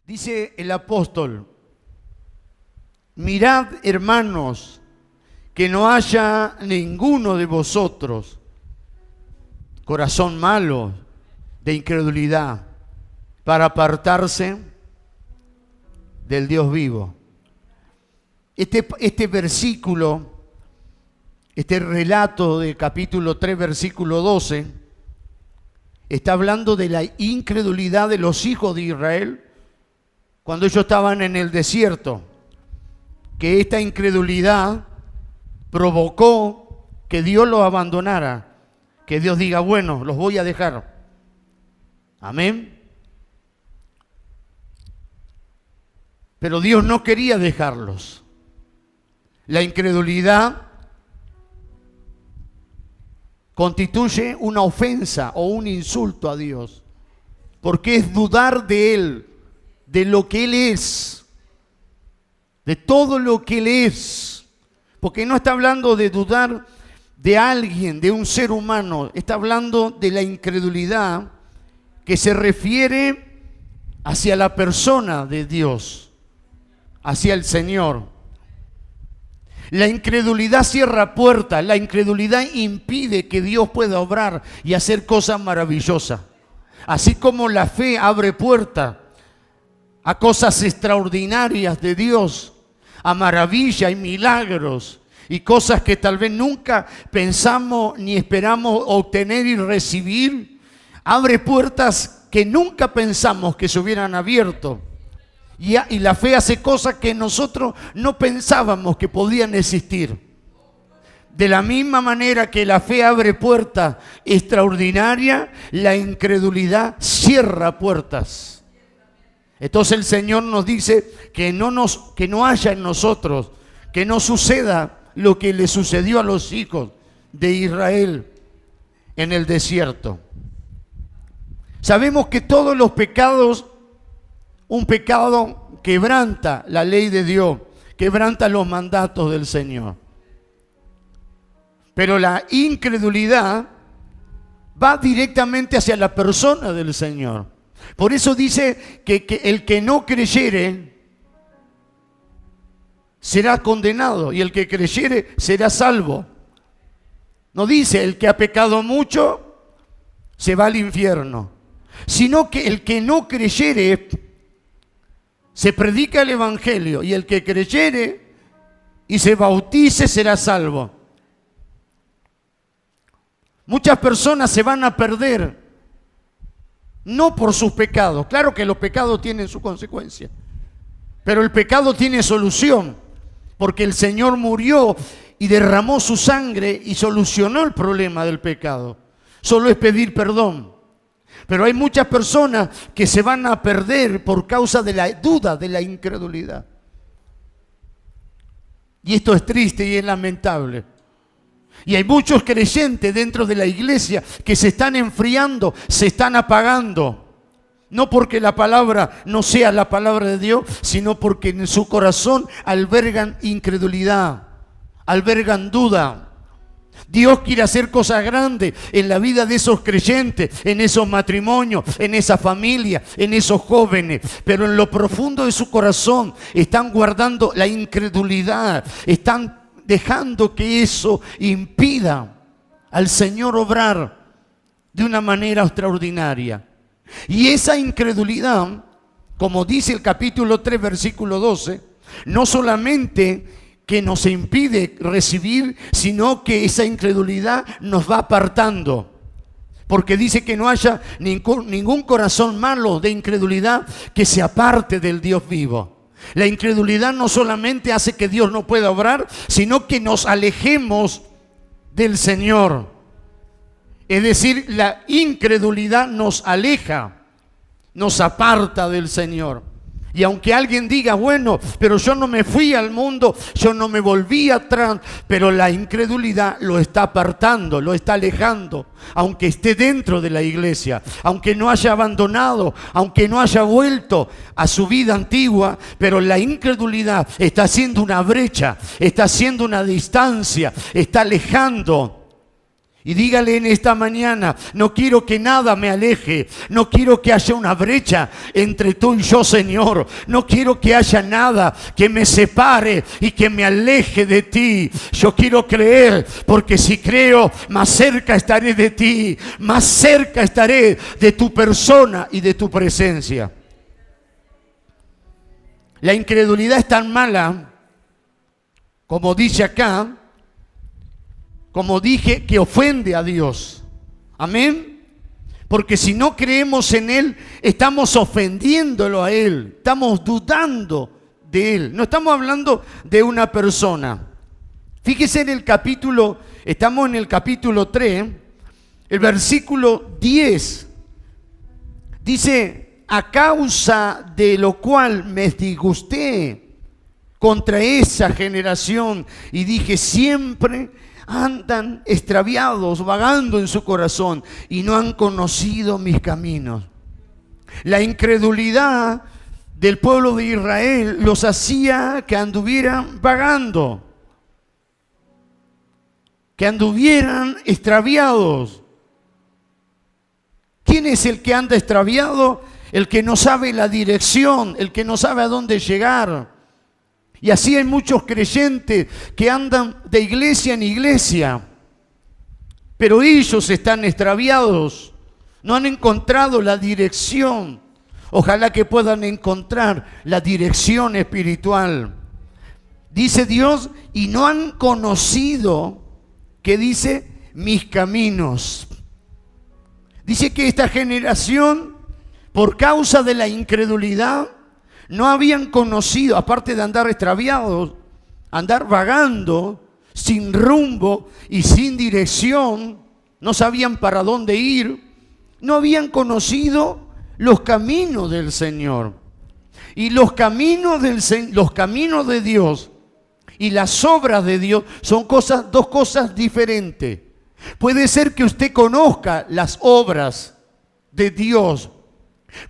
Dice el apóstol: mirad, hermanos, que no haya ninguno de vosotros corazón malo de incredulidad para apartarse del Dios vivo. Este versículo, este relato de capítulo 3, versículo 12, está hablando de la incredulidad de los hijos de Israel cuando ellos estaban en el desierto, que esta incredulidad provocó que Dios los abandonara, que Dios diga, bueno, los voy a dejar. Amén. Pero Dios no quería dejarlos. La incredulidad constituye una ofensa o un insulto a Dios, porque es dudar de Él, de lo que Él es, de todo lo que Él es. Porque no está hablando de dudar de alguien, de un ser humano, está hablando de la incredulidad que se refiere hacia la persona de Dios, hacia el Señor. La incredulidad cierra puertas, la incredulidad impide que Dios pueda obrar y hacer cosas maravillosas. Así como la fe abre puertas a cosas extraordinarias de Dios, a maravillas y milagros y cosas que tal vez nunca pensamos ni esperamos obtener y recibir, abre puertas que nunca pensamos que se hubieran abierto. Y la fe hace cosas que nosotros no pensábamos que podían existir. De la misma manera que la fe abre puertas extraordinarias, la incredulidad cierra puertas. Entonces el Señor nos dice que no haya en nosotros, que no suceda lo que le sucedió a los hijos de Israel en el desierto. Sabemos que todos los pecados, un pecado quebranta la ley de Dios, quebranta los mandatos del Señor. Pero la incredulidad va directamente hacia la persona del Señor. Por eso dice que el que no creyere será condenado y el que creyere será salvo. No dice el que ha pecado mucho se va al infierno, sino que el que no creyere, se predica el evangelio y el que creyere y se bautice será salvo. Muchas personas se van a perder, no por sus pecados. Claro que los pecados tienen su consecuencia, pero el pecado tiene solución, porque el Señor murió y derramó su sangre y solucionó el problema del pecado. Solo es pedir perdón. Pero hay muchas personas que se van a perder por causa de la duda, de la incredulidad. Y esto es triste y es lamentable. Y hay muchos creyentes dentro de la iglesia que se están enfriando, se están apagando. No porque la palabra no sea la palabra de Dios, sino porque en su corazón albergan incredulidad, albergan duda. Dios quiere hacer cosas grandes en la vida de esos creyentes, en esos matrimonios, en esa familia, en esos jóvenes. Pero en lo profundo de su corazón están guardando la incredulidad, están dejando que eso impida al Señor obrar de una manera extraordinaria. Y esa incredulidad, como dice el capítulo 3, versículo 12, no solamente que nos impide recibir, sino que esa incredulidad nos va apartando. Porque dice que no haya ningún corazón malo de incredulidad que se aparte del Dios vivo. La incredulidad no solamente hace que Dios no pueda obrar, sino que nos alejemos del Señor. Es decir, la incredulidad nos aleja, nos aparta del Señor. Y aunque alguien diga, bueno, pero yo no me fui al mundo, yo no me volví atrás, pero la incredulidad lo está apartando, lo está alejando, aunque esté dentro de la iglesia, aunque no haya abandonado, aunque no haya vuelto a su vida antigua, pero la incredulidad está haciendo una brecha, está haciendo una distancia, está alejando. Y dígale en esta mañana, no quiero que nada me aleje, no quiero que haya una brecha entre tú y yo, Señor. No quiero que haya nada que me separe y que me aleje de ti. Yo quiero creer, porque si creo, más cerca estaré de ti, más cerca estaré de tu persona y de tu presencia. La incredulidad es tan mala, como dice acá, como dije, que ofende a Dios. Amén. Porque si no creemos en Él, estamos ofendiéndolo a Él. Estamos dudando de Él. No estamos hablando de una persona. Fíjese en el capítulo, estamos en el capítulo 3, el versículo 10. Dice, a causa de lo cual me disgusté contra esa generación y dije, siempre andan extraviados, vagando en su corazón y no han conocido mis caminos. La incredulidad del pueblo de Israel los hacía que anduvieran vagando, que anduvieran extraviados. ¿Quién es el que anda extraviado? El que no sabe la dirección, el que no sabe a dónde llegar. Y así hay muchos creyentes que andan de iglesia en iglesia, pero ellos están extraviados, no han encontrado la dirección. Ojalá que puedan encontrar la dirección espiritual. Dice Dios, y no han conocido, que dice, mis caminos. Dice que esta generación, por causa de la incredulidad, no habían conocido, aparte de andar extraviados, andar vagando, sin rumbo y sin dirección, no sabían para dónde ir, no habían conocido los caminos del Señor. Y los caminos de Dios y las obras de Dios son dos cosas diferentes. Puede ser que usted conozca las obras de Dios,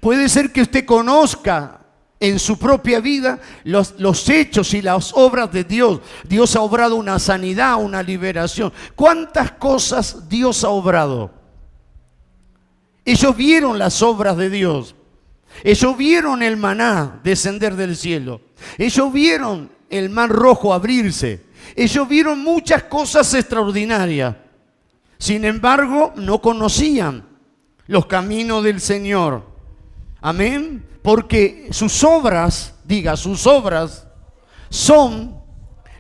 puede ser que usted conozca en su propia vida los hechos y las obras de Dios. Dios ha obrado una sanidad, una liberación. ¿Cuántas cosas Dios ha obrado? Ellos vieron las obras de Dios. Ellos vieron el maná descender del cielo. Ellos vieron el mar rojo abrirse. Ellos vieron muchas cosas extraordinarias. Sin embargo, no conocían los caminos del Señor. Amén. Porque sus obras, sus obras son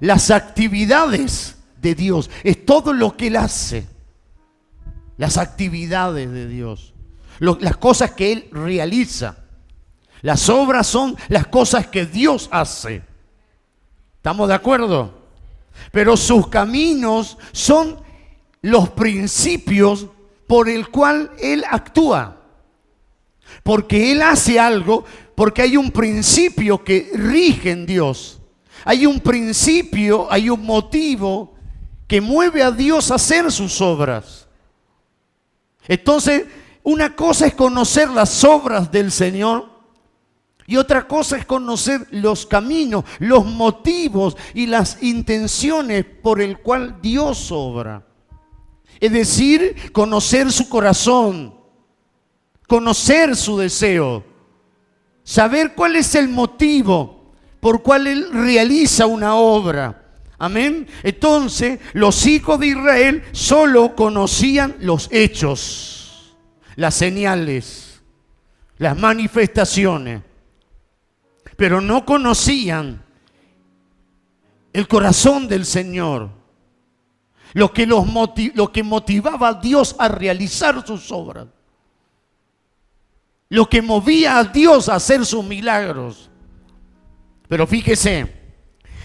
las actividades de Dios. Es todo lo que Él hace. Las actividades de Dios. Las cosas que Él realiza. Las obras son las cosas que Dios hace. ¿Estamos de acuerdo? Pero sus caminos son los principios por el cual Él actúa. Porque Él hace algo, porque hay un principio que rige en Dios. Hay un principio, hay un motivo que mueve a Dios a hacer sus obras. Entonces, una cosa es conocer las obras del Señor y otra cosa es conocer los caminos, los motivos y las intenciones por el cual Dios obra. Es decir, conocer su corazón, conocer su deseo, saber cuál es el motivo por cual Él realiza una obra. Amén. Entonces, los hijos de Israel solo conocían los hechos, las señales, las manifestaciones, pero no conocían el corazón del Señor, lo que motivaba a Dios a realizar sus obras. Lo que movía a Dios a hacer sus milagros. Pero fíjese,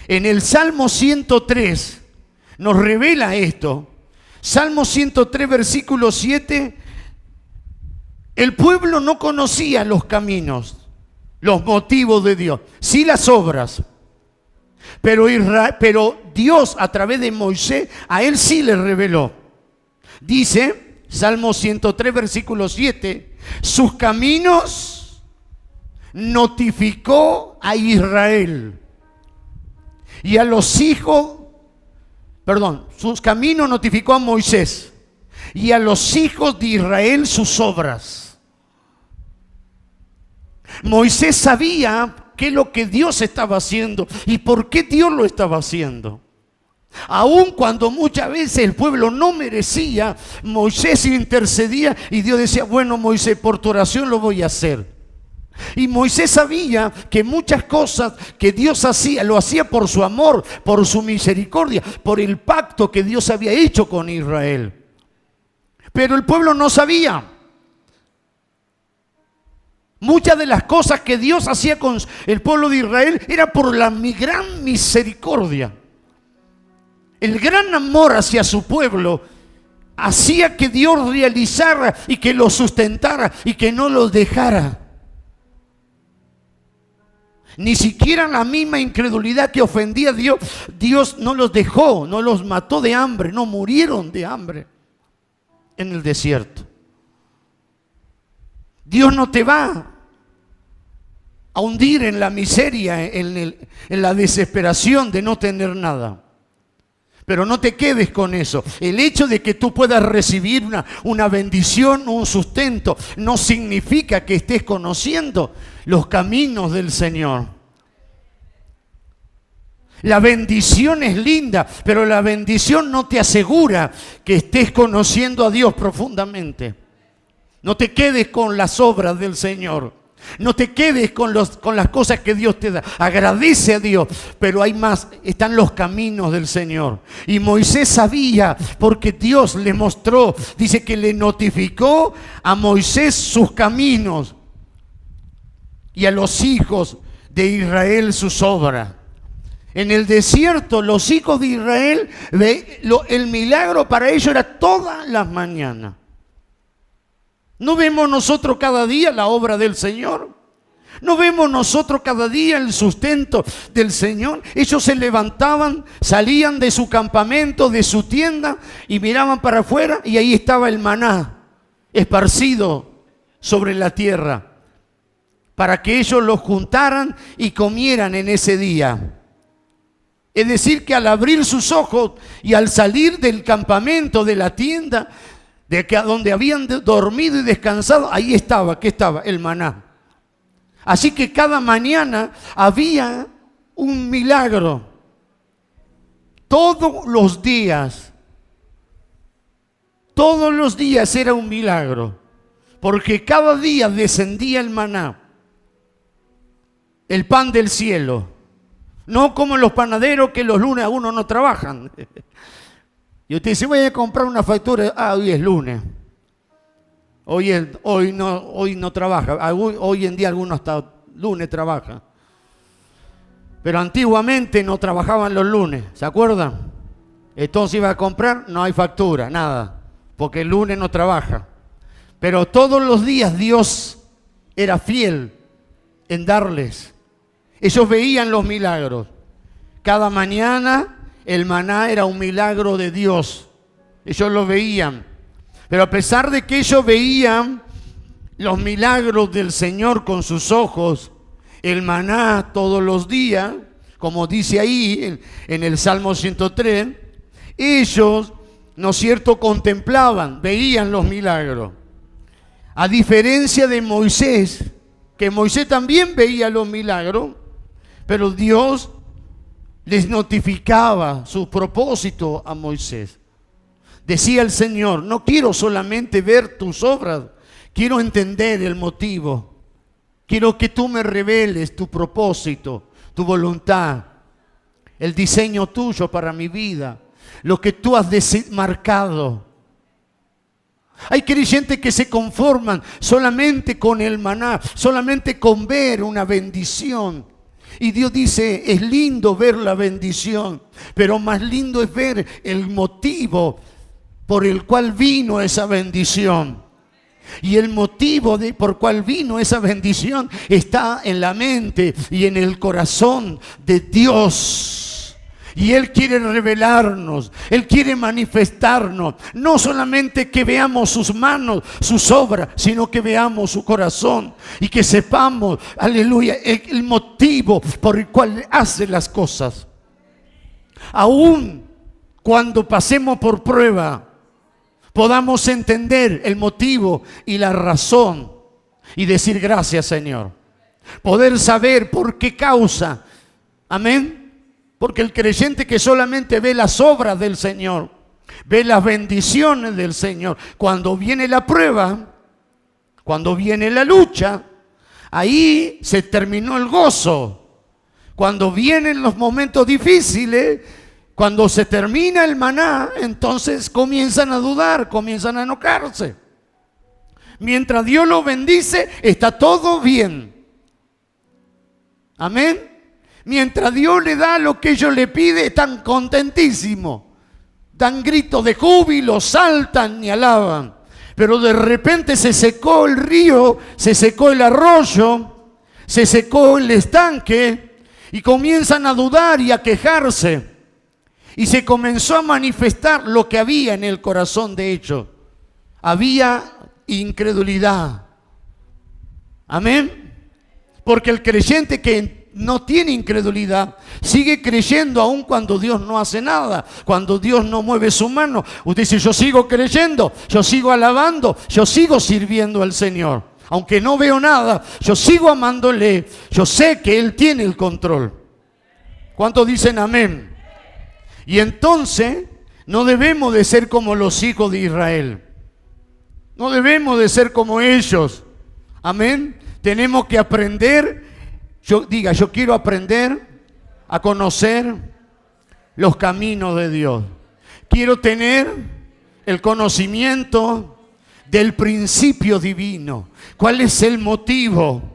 en el Salmo 103 nos revela esto. Salmo 103, versículo 7. El pueblo no conocía los caminos, los motivos de Dios, sí las obras. Pero Dios, a través de Moisés, a él sí le reveló. Dice, Salmo 103, versículo 7. Sus caminos notificó a Israel y a los hijos, sus caminos notificó a Moisés y a los hijos de Israel sus obras. Moisés sabía qué es lo que Dios estaba haciendo y por qué Dios lo estaba haciendo. Aun cuando muchas veces el pueblo no merecía, Moisés intercedía y Dios decía, bueno, Moisés, por tu oración lo voy a hacer. Y Moisés sabía que muchas cosas que Dios hacía, lo hacía por su amor, por su misericordia, por el pacto que Dios había hecho con Israel. Pero el pueblo no sabía. Muchas de las cosas que Dios hacía con el pueblo de Israel era por la gran misericordia. El gran amor hacia su pueblo hacía que Dios realizara y que los sustentara y que no los dejara. Ni siquiera la misma incredulidad que ofendía a Dios, Dios no los dejó, no los mató de hambre, no murieron de hambre en el desierto. Dios no te va a hundir en la miseria, en la desesperación de no tener nada. Pero no te quedes con eso. El hecho de que tú puedas recibir una bendición, un sustento, no significa que estés conociendo los caminos del Señor. La bendición es linda, pero la bendición no te asegura que estés conociendo a Dios profundamente. No te quedes con las obras del Señor. No te quedes con las cosas que Dios te da. Agradece a Dios, pero hay más. Están los caminos del Señor. Y Moisés sabía, porque Dios le mostró, dice que le notificó a Moisés sus caminos y a los hijos de Israel sus obras. En el desierto, los hijos de Israel, el milagro para ellos era todas las mañanas. ¿No vemos nosotros cada día la obra del Señor? ¿No vemos nosotros cada día el sustento del Señor? Ellos se levantaban, salían de su campamento, de su tienda y miraban para afuera y ahí estaba el maná esparcido sobre la tierra para que ellos lo juntaran y comieran en ese día. Es decir, que al abrir sus ojos y al salir del campamento, de la tienda, donde habían dormido y descansado, ahí estaba, ¿qué estaba? El maná. Así que cada mañana había un milagro. Todos los días era un milagro. Porque cada día descendía el maná, el pan del cielo. No como los panaderos que los lunes a uno no trabajan. Y usted dice, voy a comprar una factura. Hoy es lunes. Hoy no trabaja. Hoy en día algunos hasta lunes trabajan. Pero antiguamente no trabajaban los lunes. ¿Se acuerdan? Entonces iba a comprar, no hay factura, nada. Porque el lunes no trabaja. Pero todos los días Dios era fiel en darles. Ellos veían los milagros. Cada mañana el maná era un milagro de Dios. Ellos lo veían. Pero a pesar de que ellos veían los milagros del Señor con sus ojos, el maná todos los días, como dice ahí en el Salmo 103, ellos, ¿no es cierto?, contemplaban, veían los milagros. A diferencia de Moisés, que Moisés también veía los milagros, pero Dios les notificaba su propósito a Moisés. Decía el Señor, no quiero solamente ver tus obras, quiero entender el motivo. Quiero que tú me reveles tu propósito, tu voluntad, el diseño tuyo para mi vida, lo que tú has marcado. Hay creyentes que se conforman solamente con el maná, solamente con ver una bendición. Y Dios dice, es lindo ver la bendición, pero más lindo es ver el motivo por el cual vino esa bendición. Y el motivo por cual vino esa bendición está en la mente y en el corazón de Dios. Y Él quiere revelarnos, Él quiere manifestarnos, no solamente que veamos sus manos, sus obras, sino que veamos su corazón y que sepamos, aleluya, el motivo por el cual hace las cosas. Aún cuando pasemos por prueba, podamos entender el motivo y la razón y decir gracias, Señor. Poder saber por qué causa. Amén. Porque el creyente que solamente ve las obras del Señor, ve las bendiciones del Señor, cuando viene la prueba, cuando viene la lucha, ahí se terminó el gozo. Cuando vienen los momentos difíciles, cuando se termina el maná, entonces comienzan a dudar, comienzan a enojarse. Mientras Dios lo bendice, está todo bien. Amén. Mientras Dios le da lo que ellos le piden, están contentísimos. Dan gritos de júbilo, saltan y alaban. Pero de repente se secó el río, se secó el arroyo, se secó el estanque y comienzan a dudar y a quejarse. Y se comenzó a manifestar lo que había en el corazón de ellos. Había incredulidad. Amén. Porque el creyente que no tiene incredulidad sigue creyendo aun cuando Dios no hace nada, cuando Dios no mueve su mano. Usted dice, yo sigo creyendo, yo sigo alabando, yo sigo sirviendo al Señor. Aunque no veo nada, yo sigo amándole, yo sé que Él tiene el control. ¿Cuántos dicen amén? Y entonces no debemos de ser como los hijos de Israel. No debemos de ser como ellos. Amén. Tenemos que aprender. Yo quiero aprender a conocer los caminos de Dios. Quiero tener el conocimiento del principio divino. ¿Cuál es el motivo?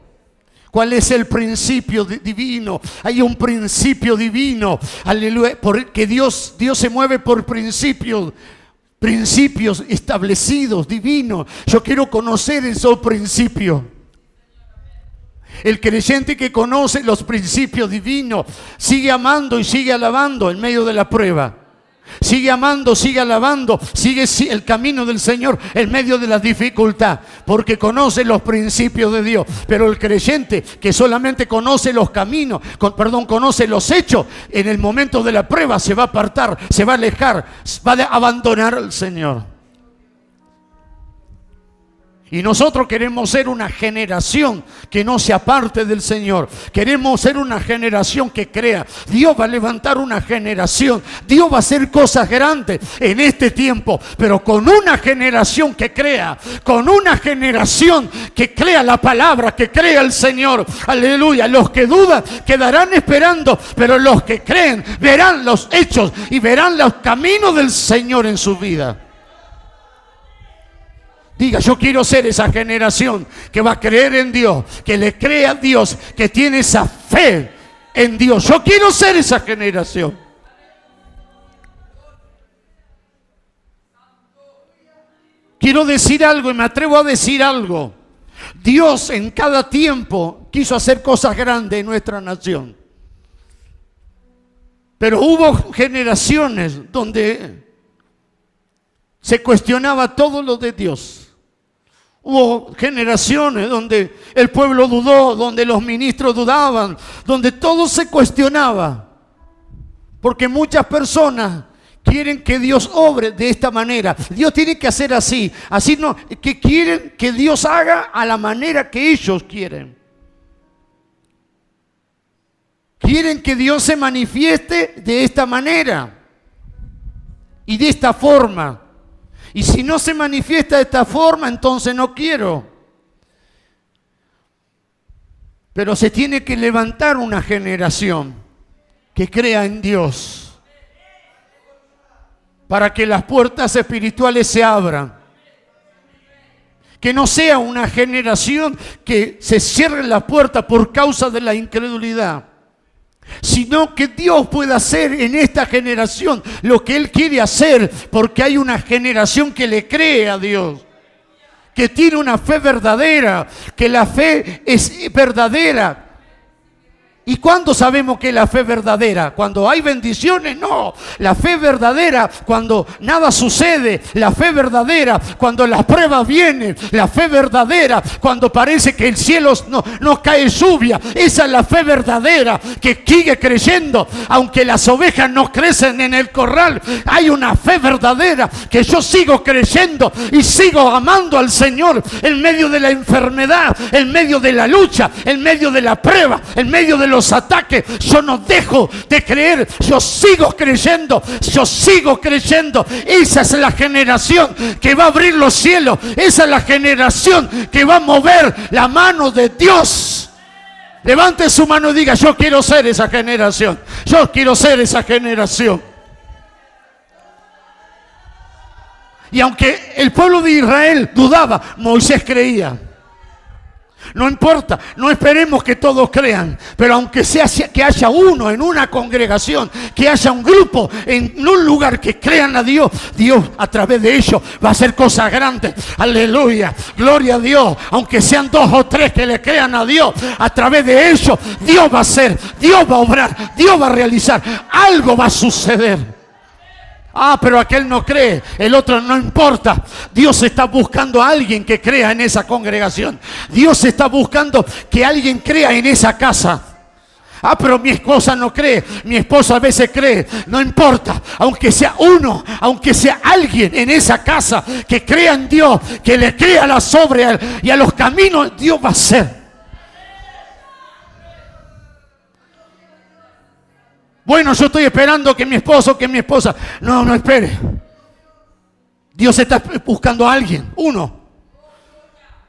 ¿Cuál es el principio divino? Hay un principio divino. Aleluya. Porque Dios se mueve por principios establecidos, divinos. Yo quiero conocer esos principios. El creyente que conoce los principios divinos sigue amando y sigue alabando en medio de la prueba. Sigue amando, sigue alabando, sigue el camino del Señor en medio de la dificultad, porque conoce los principios de Dios. Pero el creyente que solamente conoce los caminos, conoce los hechos, en el momento de la prueba se va a apartar, se va a alejar, va a abandonar al Señor. Y nosotros queremos ser una generación que no se aparte del Señor. Queremos ser una generación que crea. Dios va a levantar una generación. Dios va a hacer cosas grandes en este tiempo. Pero con una generación que crea. Con una generación que crea la palabra, que crea el Señor. Aleluya. Los que dudan quedarán esperando. Pero los que creen verán los hechos y verán los caminos del Señor en su vida. Diga, yo quiero ser esa generación que va a creer en Dios, que le cree a Dios, que tiene esa fe en Dios. Yo quiero ser esa generación. Quiero decir algo y me atrevo a decir algo. Dios en cada tiempo quiso hacer cosas grandes en nuestra nación. Pero hubo generaciones donde se cuestionaba todo lo de Dios. Hubo generaciones donde el pueblo dudó, donde los ministros dudaban, donde todo se cuestionaba. Porque muchas personas quieren que Dios obre de esta manera. Dios tiene que hacer así. Así no, que quieren que Dios haga a la manera que ellos quieren. Quieren que Dios se manifieste de esta manera y de esta forma. Y si no se manifiesta de esta forma, entonces no quiero. Pero se tiene que levantar una generación que crea en Dios para que las puertas espirituales se abran. Que no sea una generación que se cierre la puerta por causa de la incredulidad, sino que Dios pueda hacer en esta generación lo que Él quiere hacer, porque hay una generación que le cree a Dios, que tiene una fe verdadera, que la fe es verdadera ¿Y cuándo sabemos que es la fe verdadera? ¿Cuando hay bendiciones? No. La fe verdadera cuando nada sucede. La fe verdadera cuando las pruebas vienen. La fe verdadera cuando parece que el cielo no cae lluvia. Esa es la fe verdadera que sigue creyendo. Aunque las ovejas no crecen en el corral, hay una fe verdadera que yo sigo creyendo y sigo amando al Señor en medio de la enfermedad, en medio de la lucha, en medio de la prueba, en medio de los ataques. Yo no dejo de creer, yo sigo creyendo, yo sigo creyendo. Esa es la generación que va a abrir los cielos, esa es la generación que va a mover la mano de Dios. Levante su mano y diga: yo quiero ser esa generación, yo quiero ser esa generación. Y aunque el pueblo de Israel dudaba, Moisés creía. No importa, no esperemos que todos crean, pero aunque sea que haya uno en una congregación, que haya un grupo en un lugar que crean a Dios, Dios a través de ellos va a hacer cosas grandes. Aleluya, gloria a Dios. Aunque sean 2 o 3 que le crean a Dios, a través de ellos Dios va a hacer, Dios va a obrar, Dios va a realizar, algo va a suceder. Pero aquel no cree, el otro no importa. Dios está buscando a alguien que crea en esa congregación. Dios está buscando que alguien crea en esa casa. Pero mi esposa no cree, mi esposa a veces cree. No importa, aunque sea uno, aunque sea alguien en esa casa que crea en Dios, que le crea a las obras y a los caminos, Dios va a hacer. Bueno, yo estoy esperando que mi esposo, que mi esposa. No espere. Dios está buscando a alguien, uno.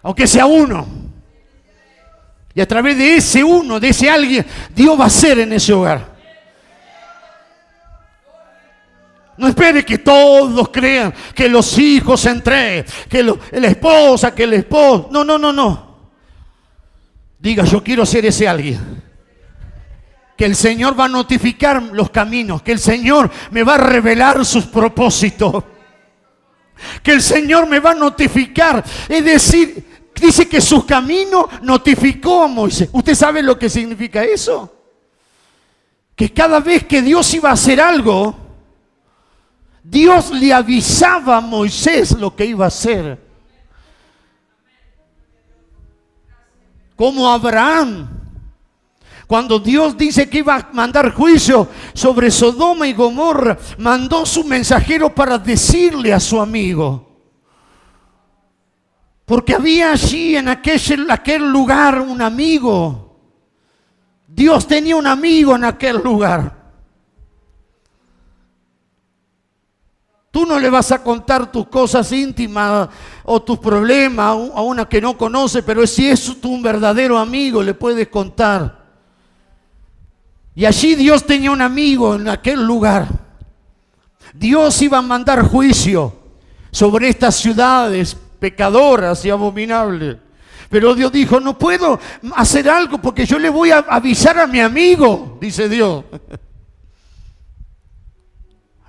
Aunque sea uno. Y a través de ese uno, de ese alguien, Dios va a hacer en ese hogar. No espere que todos crean, que los hijos se entreguen, que la esposa, que el esposo. No. Diga: yo quiero ser ese alguien. Que el Señor va a notificar los caminos, que el Señor me va a revelar sus propósitos, que el Señor me va a notificar. Es decir, dice que sus caminos notificó a Moisés. ¿Usted sabe lo que significa eso? Que cada vez que Dios iba a hacer algo, Dios le avisaba a Moisés lo que iba a hacer. Como Abraham. Cuando Dios dice que iba a mandar juicio sobre Sodoma y Gomorra, mandó su mensajero para decirle a su amigo. Porque había allí en aquel lugar un amigo. Dios tenía un amigo en aquel lugar. Tú no le vas a contar tus cosas íntimas o tus problemas a una que no conoce, pero si es un verdadero amigo, le puedes contar. Y allí Dios tenía un amigo en aquel lugar. Dios iba a mandar juicio sobre estas ciudades pecadoras y abominables. Pero Dios dijo: no puedo hacer algo porque yo le voy a avisar a mi amigo, dice Dios.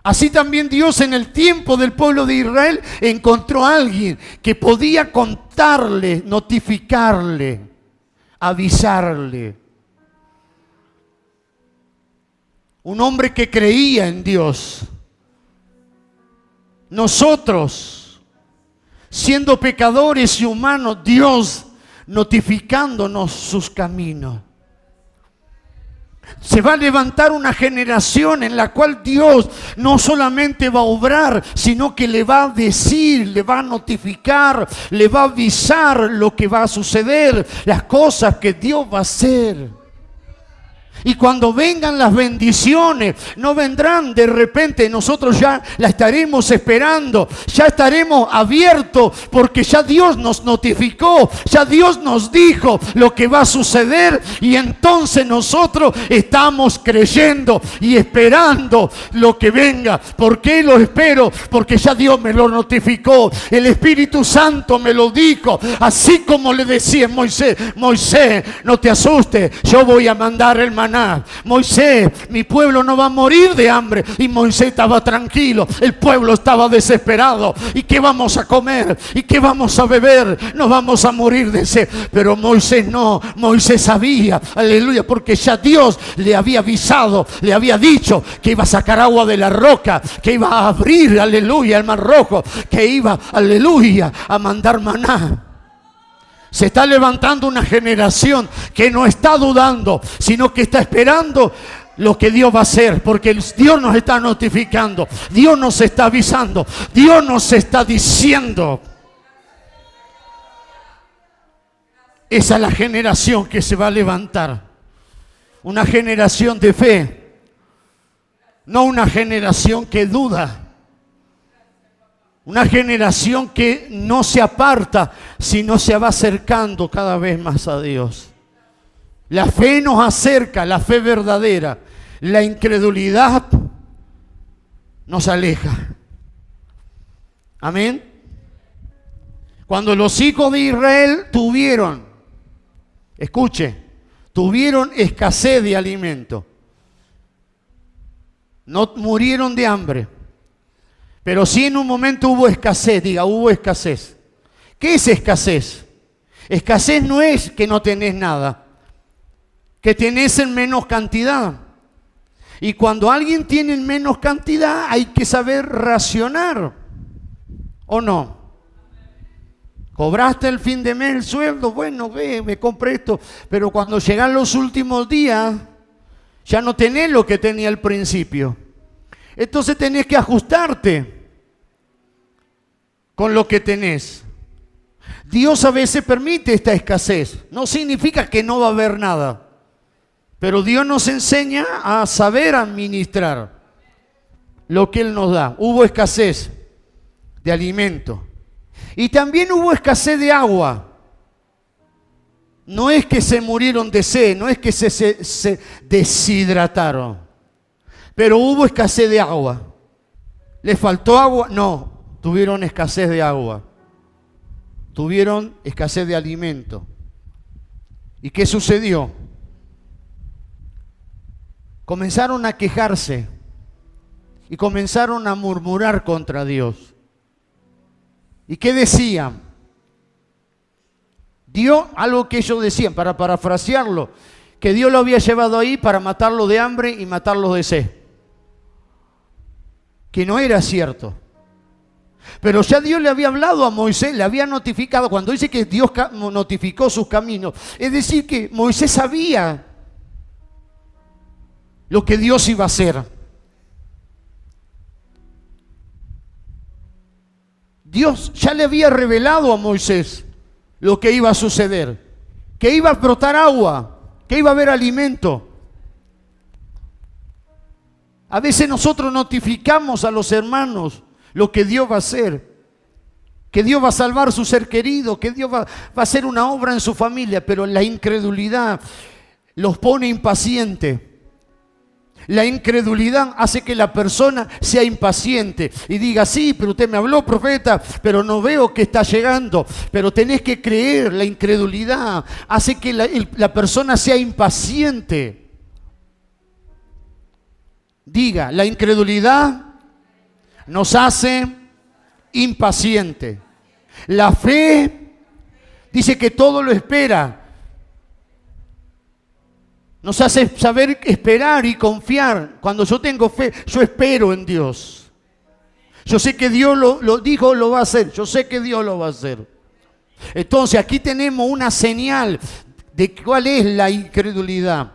Así también Dios en el tiempo del pueblo de Israel encontró a alguien que podía contarle, notificarle, avisarle. Un hombre que creía en Dios. Nosotros, siendo pecadores y humanos, Dios notificándonos sus caminos. Se va a levantar una generación en la cual Dios no solamente va a obrar, sino que le va a decir, le va a notificar, le va a avisar lo que va a suceder, las cosas que Dios va a hacer. Y cuando vengan las bendiciones, no vendrán de repente, nosotros ya la estaremos esperando, ya estaremos abiertos, porque ya Dios nos notificó, ya Dios nos dijo lo que va a suceder, y entonces nosotros estamos creyendo y esperando lo que venga. ¿Por qué lo espero? Porque ya Dios me lo notificó, el Espíritu Santo me lo dijo, así como le decía a Moisés: Moisés, no te asustes, yo voy a mandar el maná. Moisés, mi pueblo no va a morir de hambre. Y Moisés estaba tranquilo, el pueblo estaba desesperado. ¿Y qué vamos a comer? ¿Y qué vamos a beber? No vamos a morir de sed. Pero Moisés no, Moisés sabía, aleluya, porque ya Dios le había avisado, le había dicho que iba a sacar agua de la roca, que iba a abrir, aleluya, el mar rojo, que iba, aleluya, a mandar maná. Se está levantando una generación que no está dudando, sino que está esperando lo que Dios va a hacer, porque Dios nos está notificando, Dios nos está avisando, Dios nos está diciendo. Esa es la generación que se va a levantar, una generación de fe, no una generación que duda. Una generación que no se aparta, sino se va acercando cada vez más a Dios. La fe nos acerca, la fe verdadera. La incredulidad nos aleja. Amén. Cuando los hijos de Israel tuvieron escasez de alimento, no murieron de hambre. Pero sí en un momento hubo escasez, hubo escasez. ¿Qué es escasez? Escasez no es que no tenés nada, que tenés en menos cantidad. Y cuando alguien tiene en menos cantidad hay que saber racionar, ¿o no? Cobraste el fin de mes el sueldo, bueno, me compré esto, pero cuando llegan los últimos días ya no tenés lo que tenía al principio. Entonces tenés que ajustarte con lo que tenés. Dios a veces permite esta escasez. No significa que no va a haber nada. Pero Dios nos enseña a saber administrar lo que Él nos da. Hubo escasez de alimento. Y también hubo escasez de agua. No es que se murieron de sed, no es que se deshidrataron. Pero hubo escasez de agua. ¿Les faltó agua? No, tuvieron escasez de agua. Tuvieron escasez de alimento. ¿Y qué sucedió? Comenzaron a quejarse y comenzaron a murmurar contra Dios. ¿Y qué decían? Dios, algo que ellos decían, para parafrasearlo, que Dios lo había llevado ahí para matarlo de hambre y matarlo de sed. Que no era cierto. Pero ya Dios le había hablado a Moisés, le había notificado. Cuando dice que Dios notificó sus caminos, es decir que Moisés sabía lo que Dios iba a hacer. Dios ya le había revelado a Moisés lo que iba a suceder, que iba a brotar agua, que iba a haber alimento. A veces nosotros notificamos a los hermanos lo que Dios va a hacer, que Dios va a salvar su ser querido, que Dios va a hacer una obra en su familia, pero la incredulidad los pone impacientes. La incredulidad hace que la persona sea impaciente y diga, sí, pero usted me habló, profeta, pero no veo que está llegando. Pero tenés que creer, la incredulidad hace que la persona sea impaciente. Diga, la incredulidad nos hace impaciente. La fe dice que todo lo espera. Nos hace saber esperar y confiar. Cuando yo tengo fe, yo espero en Dios. Yo sé que Dios lo dijo, lo va a hacer. Yo sé que Dios lo va a hacer. Entonces aquí tenemos una señal de cuál es la incredulidad.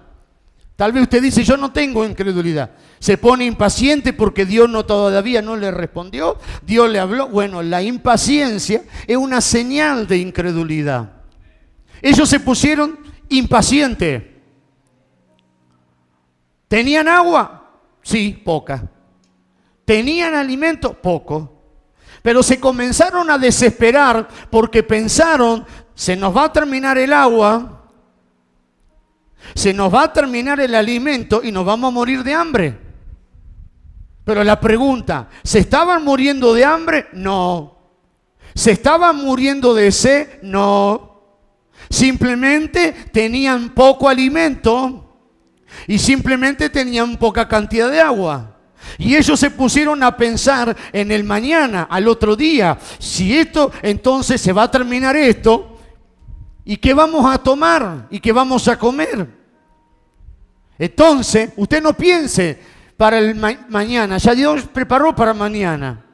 Tal vez usted dice, yo no tengo incredulidad. Se pone impaciente porque Dios todavía no le respondió. Dios le habló. Bueno, la impaciencia es una señal de incredulidad. Ellos se pusieron impacientes. ¿Tenían agua? Sí, poca. ¿Tenían alimento? Poco. Pero se comenzaron a desesperar porque pensaron, se nos va a terminar el agua, se nos va a terminar el alimento y nos vamos a morir de hambre. Pero la pregunta, ¿se estaban muriendo de hambre? No. ¿Se estaban muriendo de sed? No. Simplemente tenían poco alimento y simplemente tenían poca cantidad de agua. Y ellos se pusieron a pensar en el mañana, al otro día. Si esto, entonces se va a terminar esto. ¿Y qué vamos a tomar? ¿Y qué vamos a comer? Entonces, usted no piense para el mañana. Ya Dios preparó para mañana.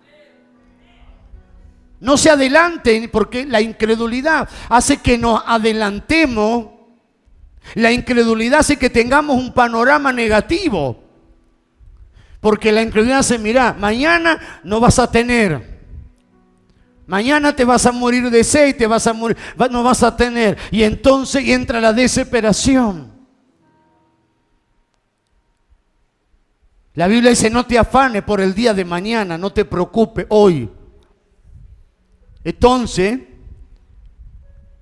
No se adelanten, porque la incredulidad hace que nos adelantemos. La incredulidad hace que tengamos un panorama negativo. Porque la incredulidad hace, mira, mañana no vas a tener. Mañana te vas a morir de sed, te vas a morir, no vas a tener. Y entonces entra la desesperación. La Biblia dice, no te afanes por el día de mañana, no te preocupes hoy. Entonces,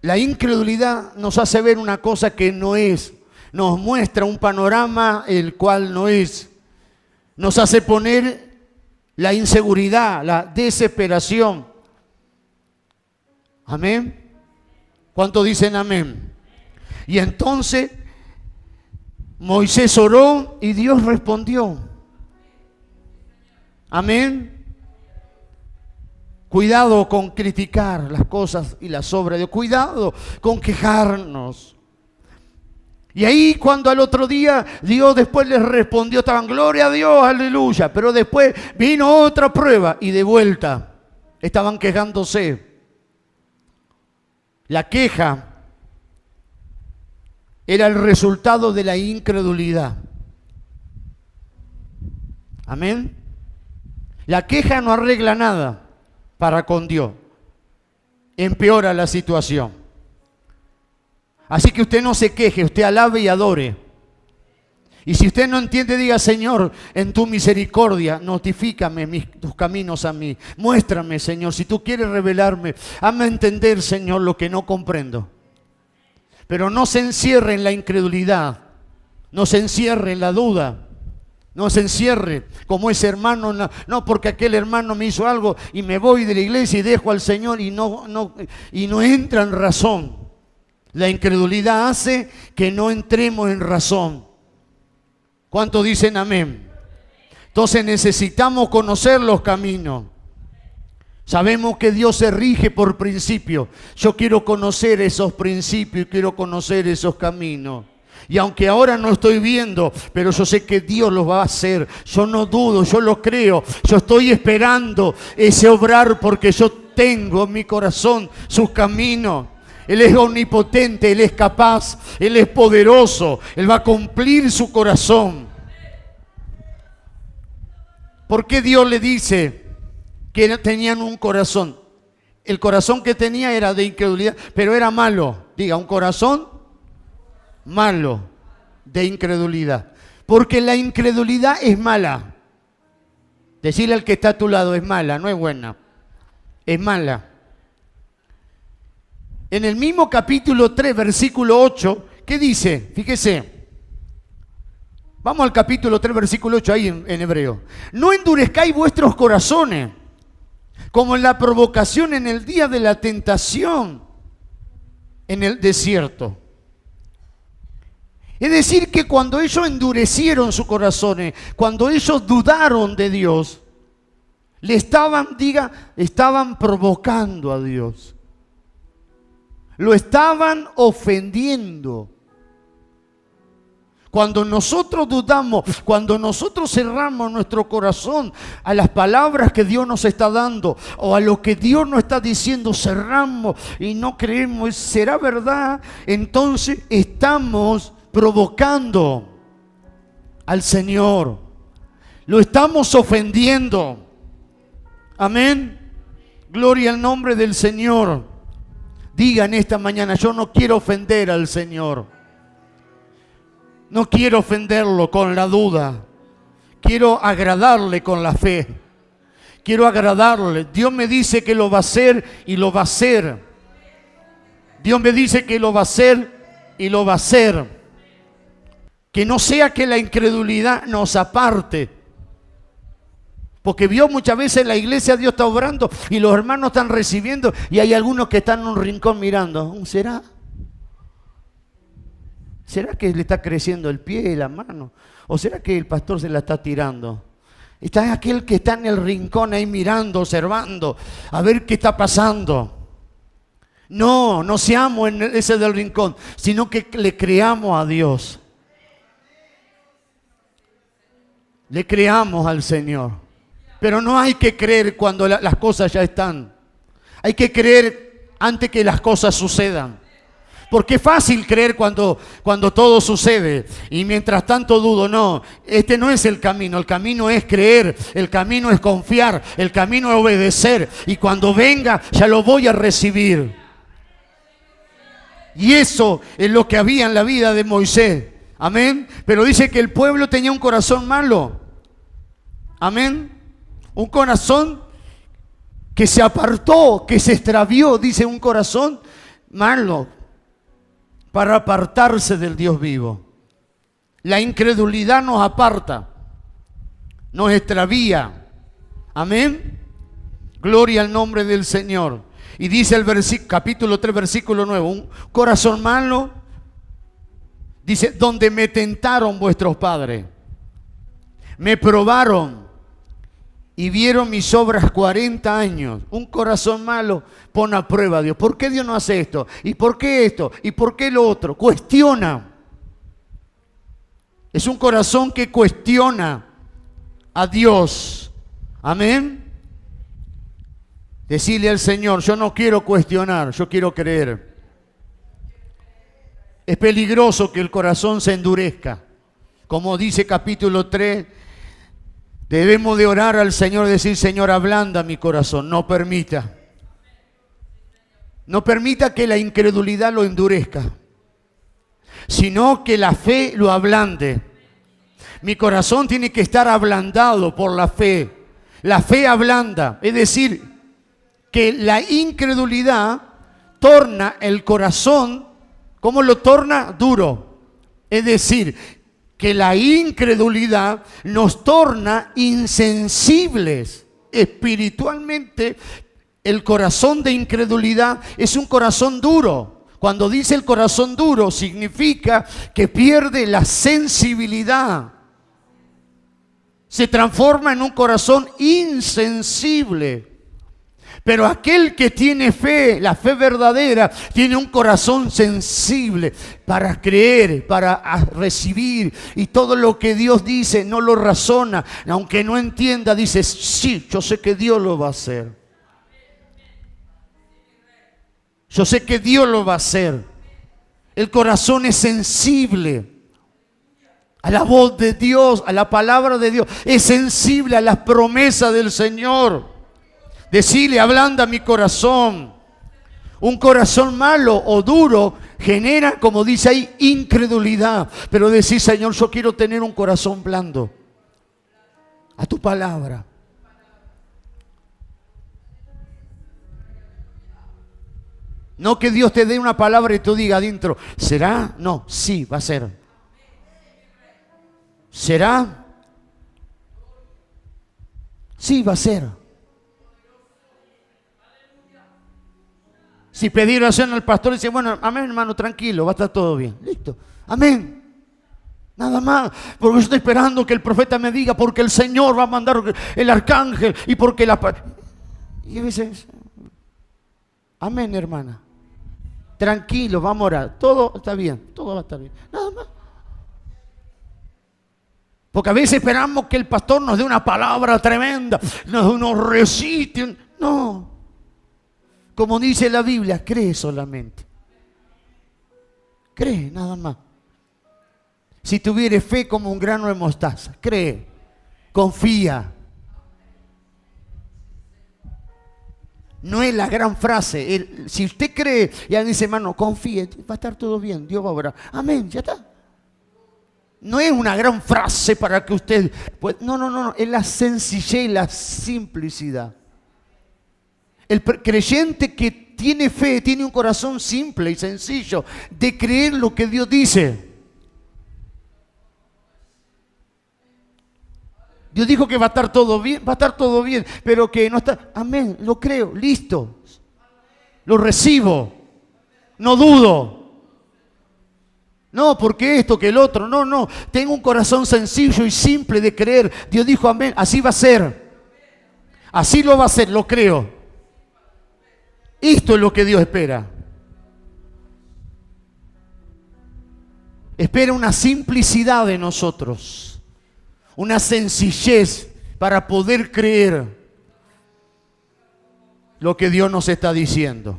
la incredulidad nos hace ver una cosa que no es. Nos muestra un panorama el cual no es. Nos hace poner la inseguridad, la desesperación. Amén. ¿Cuántos dicen amén? Y entonces Moisés oró y Dios respondió. Amén. Cuidado con criticar las cosas y las obras de Dios. Cuidado con quejarnos. Y ahí cuando al otro día Dios después les respondió, estaban gloria a Dios, aleluya. Pero después vino otra prueba y de vuelta estaban quejándose. La queja era el resultado de la incredulidad. Amén. La queja no arregla nada para con Dios. Empeora la situación. Así que usted no se queje, usted alabe y adore. Y si usted no entiende, diga, Señor, en tu misericordia, notifícame tus caminos a mí. Muéstrame, Señor, si tú quieres revelarme, hazme entender, Señor, lo que no comprendo. Pero no se encierre en la incredulidad, no se encierre en la duda, no se encierre como ese hermano, no porque aquel hermano me hizo algo y me voy de la iglesia y dejo al Señor y no entra en razón. La incredulidad hace que no entremos en razón. ¿Cuántos dicen amén? Entonces necesitamos conocer los caminos. Sabemos que Dios se rige por principios. Yo quiero conocer esos principios y quiero conocer esos caminos. Y aunque ahora no estoy viendo, pero yo sé que Dios los va a hacer. Yo no dudo, yo lo creo. Yo estoy esperando ese obrar porque yo tengo en mi corazón sus caminos. Él es omnipotente, Él es capaz, Él es poderoso, Él va a cumplir su corazón. ¿Por qué Dios le dice que tenían un corazón? El corazón que tenía era de incredulidad, pero era malo. Diga, un corazón malo de incredulidad. Porque la incredulidad es mala. Decirle al que está a tu lado, es mala, no es buena. Es mala. En el mismo capítulo 3, versículo 8, ¿qué dice? Fíjese. Vamos al capítulo 3, versículo 8, ahí en hebreo. No endurezcáis vuestros corazones, como en la provocación en el día de la tentación en el desierto. Es decir, que cuando ellos endurecieron sus corazones, cuando ellos dudaron de Dios, estaban provocando a Dios. Lo estaban ofendiendo. Cuando nosotros dudamos, cuando nosotros cerramos nuestro corazón a las palabras que Dios nos está dando o a lo que Dios nos está diciendo, cerramos y no creemos, ¿será verdad? Entonces estamos provocando al Señor. Lo estamos ofendiendo. Amén. Gloria al nombre del Señor. Digan esta mañana, yo no quiero ofender al Señor. No quiero ofenderlo con la duda. Quiero agradarle con la fe. Quiero agradarle. Dios me dice que lo va a hacer y lo va a hacer. Dios me dice que lo va a hacer y lo va a hacer. Que no sea que la incredulidad nos aparte. Porque vio muchas veces en la iglesia Dios está obrando y los hermanos están recibiendo y hay algunos que están en un rincón mirando. ¿Será? ¿Será que le está creciendo el pie y la mano? ¿O será que el pastor se la está tirando? Está aquel que está en el rincón ahí mirando, observando, a ver qué está pasando. No, no seamos en ese del rincón, sino que le creamos a Dios. Le creamos al Señor. Pero no hay que creer cuando las cosas ya están. Hay que creer antes que las cosas sucedan. Porque es fácil creer cuando todo sucede. Y mientras tanto dudo, no. Este no es el camino. El camino es creer. El camino es confiar. El camino es obedecer. Y cuando venga, ya lo voy a recibir. Y eso es lo que había en la vida de Moisés. Amén. Pero dice que el pueblo tenía un corazón malo. Amén. Un corazón que se apartó, que se extravió. Dice un corazón malo para apartarse del Dios vivo. La incredulidad nos aparta, nos extravía. Amén. Gloria al nombre del Señor. Y dice el capítulo 3, versículo 9, un corazón malo, dice, donde me tentaron vuestros padres, me probaron y vieron mis obras 40 años. Un corazón malo pone a prueba a Dios. ¿Por qué Dios no hace esto? ¿Y por qué esto? ¿Y por qué lo otro? Cuestiona. Es un corazón que cuestiona a Dios. Amén. Decirle al Señor, yo no quiero cuestionar, yo quiero creer. Es peligroso que el corazón se endurezca. Como dice capítulo 3, debemos de orar al Señor y decir, Señor, ablanda mi corazón, no permita. No permita que la incredulidad lo endurezca, sino que la fe lo ablande. Mi corazón tiene que estar ablandado por la fe. La fe ablanda, es decir, que la incredulidad torna el corazón, ¿cómo lo torna? Duro. Es decir, que la incredulidad nos torna insensibles espiritualmente. El corazón de incredulidad es un corazón duro. Cuando dice el corazón duro, significa que pierde la sensibilidad. Se transforma en un corazón insensible. Pero aquel que tiene fe, la fe verdadera, tiene un corazón sensible para creer, para recibir. Y todo lo que Dios dice no lo razona. Aunque no entienda, dice, sí, yo sé que Dios lo va a hacer. Yo sé que Dios lo va a hacer. El corazón es sensible a la voz de Dios, a la palabra de Dios. Es sensible a las promesas del Señor. Decirle, ablanda mi corazón. Un corazón malo o duro genera, como dice ahí, incredulidad. Pero decir, Señor, yo quiero tener un corazón blando a tu palabra. No que Dios te dé una palabra y tú digas adentro, ¿será? No, sí, va a ser. ¿Será? Sí, va a ser. Si pedir oración al pastor y dice, bueno, amén, hermano, tranquilo, va a estar todo bien. Listo. Amén. Nada más. Porque yo estoy esperando que el profeta me diga, porque el Señor va a mandar el arcángel y porque la... Y a veces, amén, hermana. Tranquilo, vamos a orar. Todo está bien, todo va a estar bien. Nada más. Porque a veces esperamos que el pastor nos dé una palabra tremenda, nos recite. No. Como dice la Biblia, cree solamente. Cree, nada más. Si tuvieres fe como un grano de mostaza, cree, confía. No es la gran frase. Si usted cree y alguien dice, hermano, confíe, va a estar todo bien, Dios va a orar. Amén, ya está. No es una gran frase para que usted... No, es la sencillez y la simplicidad. El creyente que tiene fe, tiene un corazón simple y sencillo de creer lo que Dios dice. Dios dijo que va a estar todo bien, pero que no está. Amén, lo creo, listo. Lo recibo, no dudo. No, porque esto, que el otro. No, no. Tengo un corazón sencillo y simple de creer. Dios dijo amén. Así va a ser. Así lo va a hacer, lo creo. Esto es lo que Dios espera. Espera una simplicidad de nosotros. Una sencillez para poder creer lo que Dios nos está diciendo.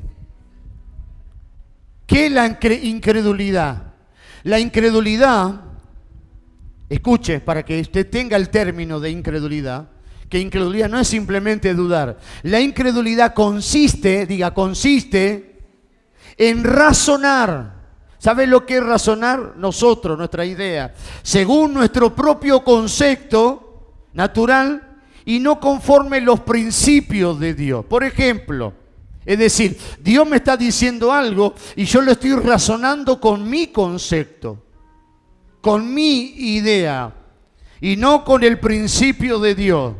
¿Qué es la incredulidad? La incredulidad, escuche, para que usted tenga el término de incredulidad, que incredulidad no es simplemente dudar. La incredulidad consiste en razonar. ¿Sabe lo que es razonar? Nosotros, nuestra idea, según nuestro propio concepto natural y no conforme los principios de Dios. Por ejemplo, es decir, Dios me está diciendo algo y yo lo estoy razonando con mi concepto, con mi idea y no con el principio de Dios.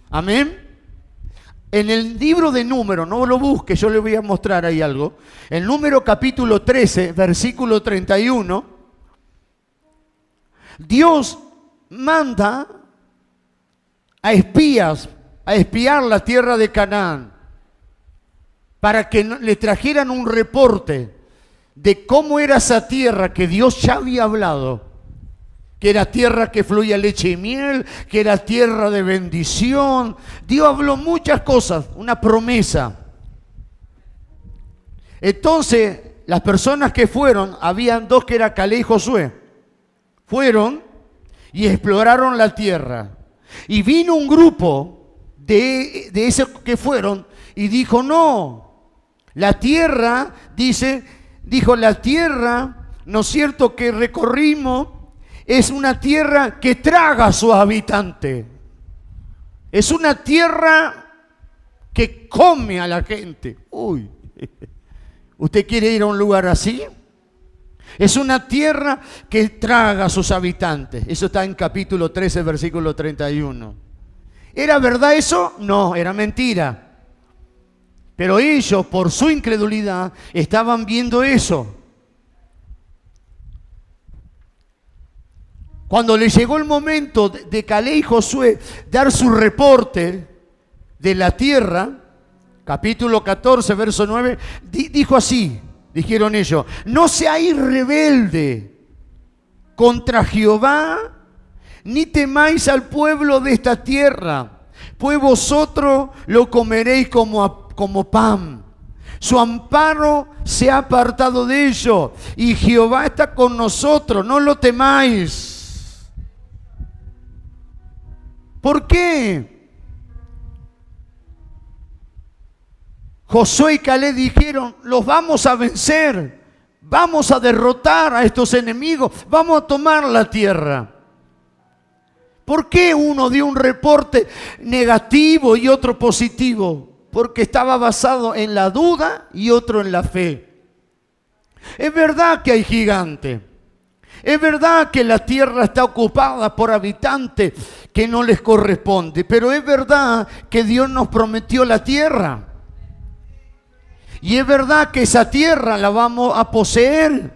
Amén. En el libro de Números, no lo busque, yo le voy a mostrar ahí algo. En Número capítulo 13, versículo 31, Dios manda a espías a espiar la tierra de Canaán para que le trajeran un reporte de cómo era esa tierra que Dios ya había hablado, que era tierra que fluía leche y miel, que era tierra de bendición. Dios habló muchas cosas, una promesa. Entonces, las personas que fueron, habían dos que era Caleb y Josué, fueron y exploraron la tierra. Y vino un grupo de esos que fueron y dijo, no, la tierra, dijo la tierra, ¿no es cierto?, que recorrimos, es una tierra que traga a sus habitantes. Es una tierra que come a la gente. Uy, ¿usted quiere ir a un lugar así? Es una tierra que traga a sus habitantes. Eso está en capítulo 13, versículo 31. ¿Era verdad eso? No, era mentira. Pero ellos, por su incredulidad, estaban viendo eso. Cuando le llegó el momento de Caleb y Josué dar su reporte de la tierra, capítulo 14, verso 9, dijo así, dijeron ellos, no seáis rebelde contra Jehová, ni temáis al pueblo de esta tierra, pues vosotros lo comeréis como pan. Su amparo se ha apartado de ellos, y Jehová está con nosotros, no lo temáis. ¿Por qué? Josué y Caleb dijeron, los vamos a vencer, vamos a derrotar a estos enemigos, vamos a tomar la tierra. ¿Por qué uno dio un reporte negativo y otro positivo? Porque estaba basado en la duda y otro en la fe. Es verdad que hay gigantes. Es verdad que la tierra está ocupada por habitantes que no les corresponde, pero es verdad que Dios nos prometió la tierra. Y es verdad que esa tierra la vamos a poseer,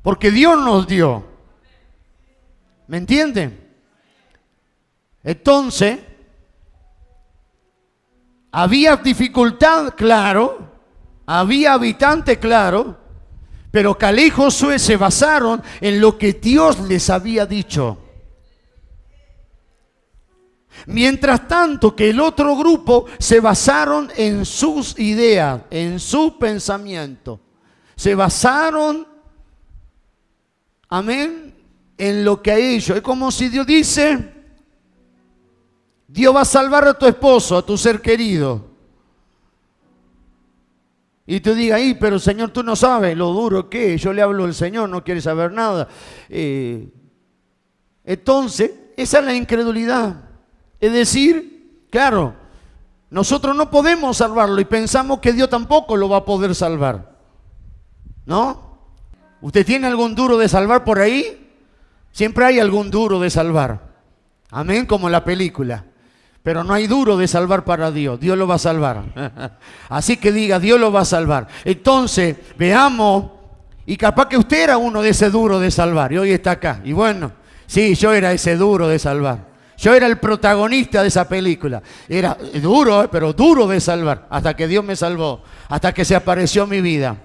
porque Dios nos dio. ¿Me entienden? Entonces, había dificultad, claro, había habitantes, claro, pero Caleb y Josué se basaron en lo que Dios les había dicho. Mientras tanto que el otro grupo se basaron en sus ideas, en su pensamiento. Se basaron, amén, en lo que ha hecho. Es como si Dios dice, Dios va a salvar a tu esposo, a tu ser querido. Y tú digas, pero Señor, tú no sabes lo duro que es. Yo le hablo al Señor, no quiere saber nada. Entonces, esa es la incredulidad. Es decir, claro, nosotros no podemos salvarlo y pensamos que Dios tampoco lo va a poder salvar. ¿No? ¿Usted tiene algún duro de salvar por ahí? Siempre hay algún duro de salvar. Amén, como en la película. Pero no hay duro de salvar para Dios. Dios lo va a salvar. Así que diga, Dios lo va a salvar. Entonces, veamos Y capaz que usted era uno de ese duro de salvar y hoy está acá. Y bueno, sí, yo era ese duro de salvar. Yo era el protagonista de esa película. Era duro, pero duro de salvar. Hasta que Dios me salvó. Hasta que se apareció mi vida.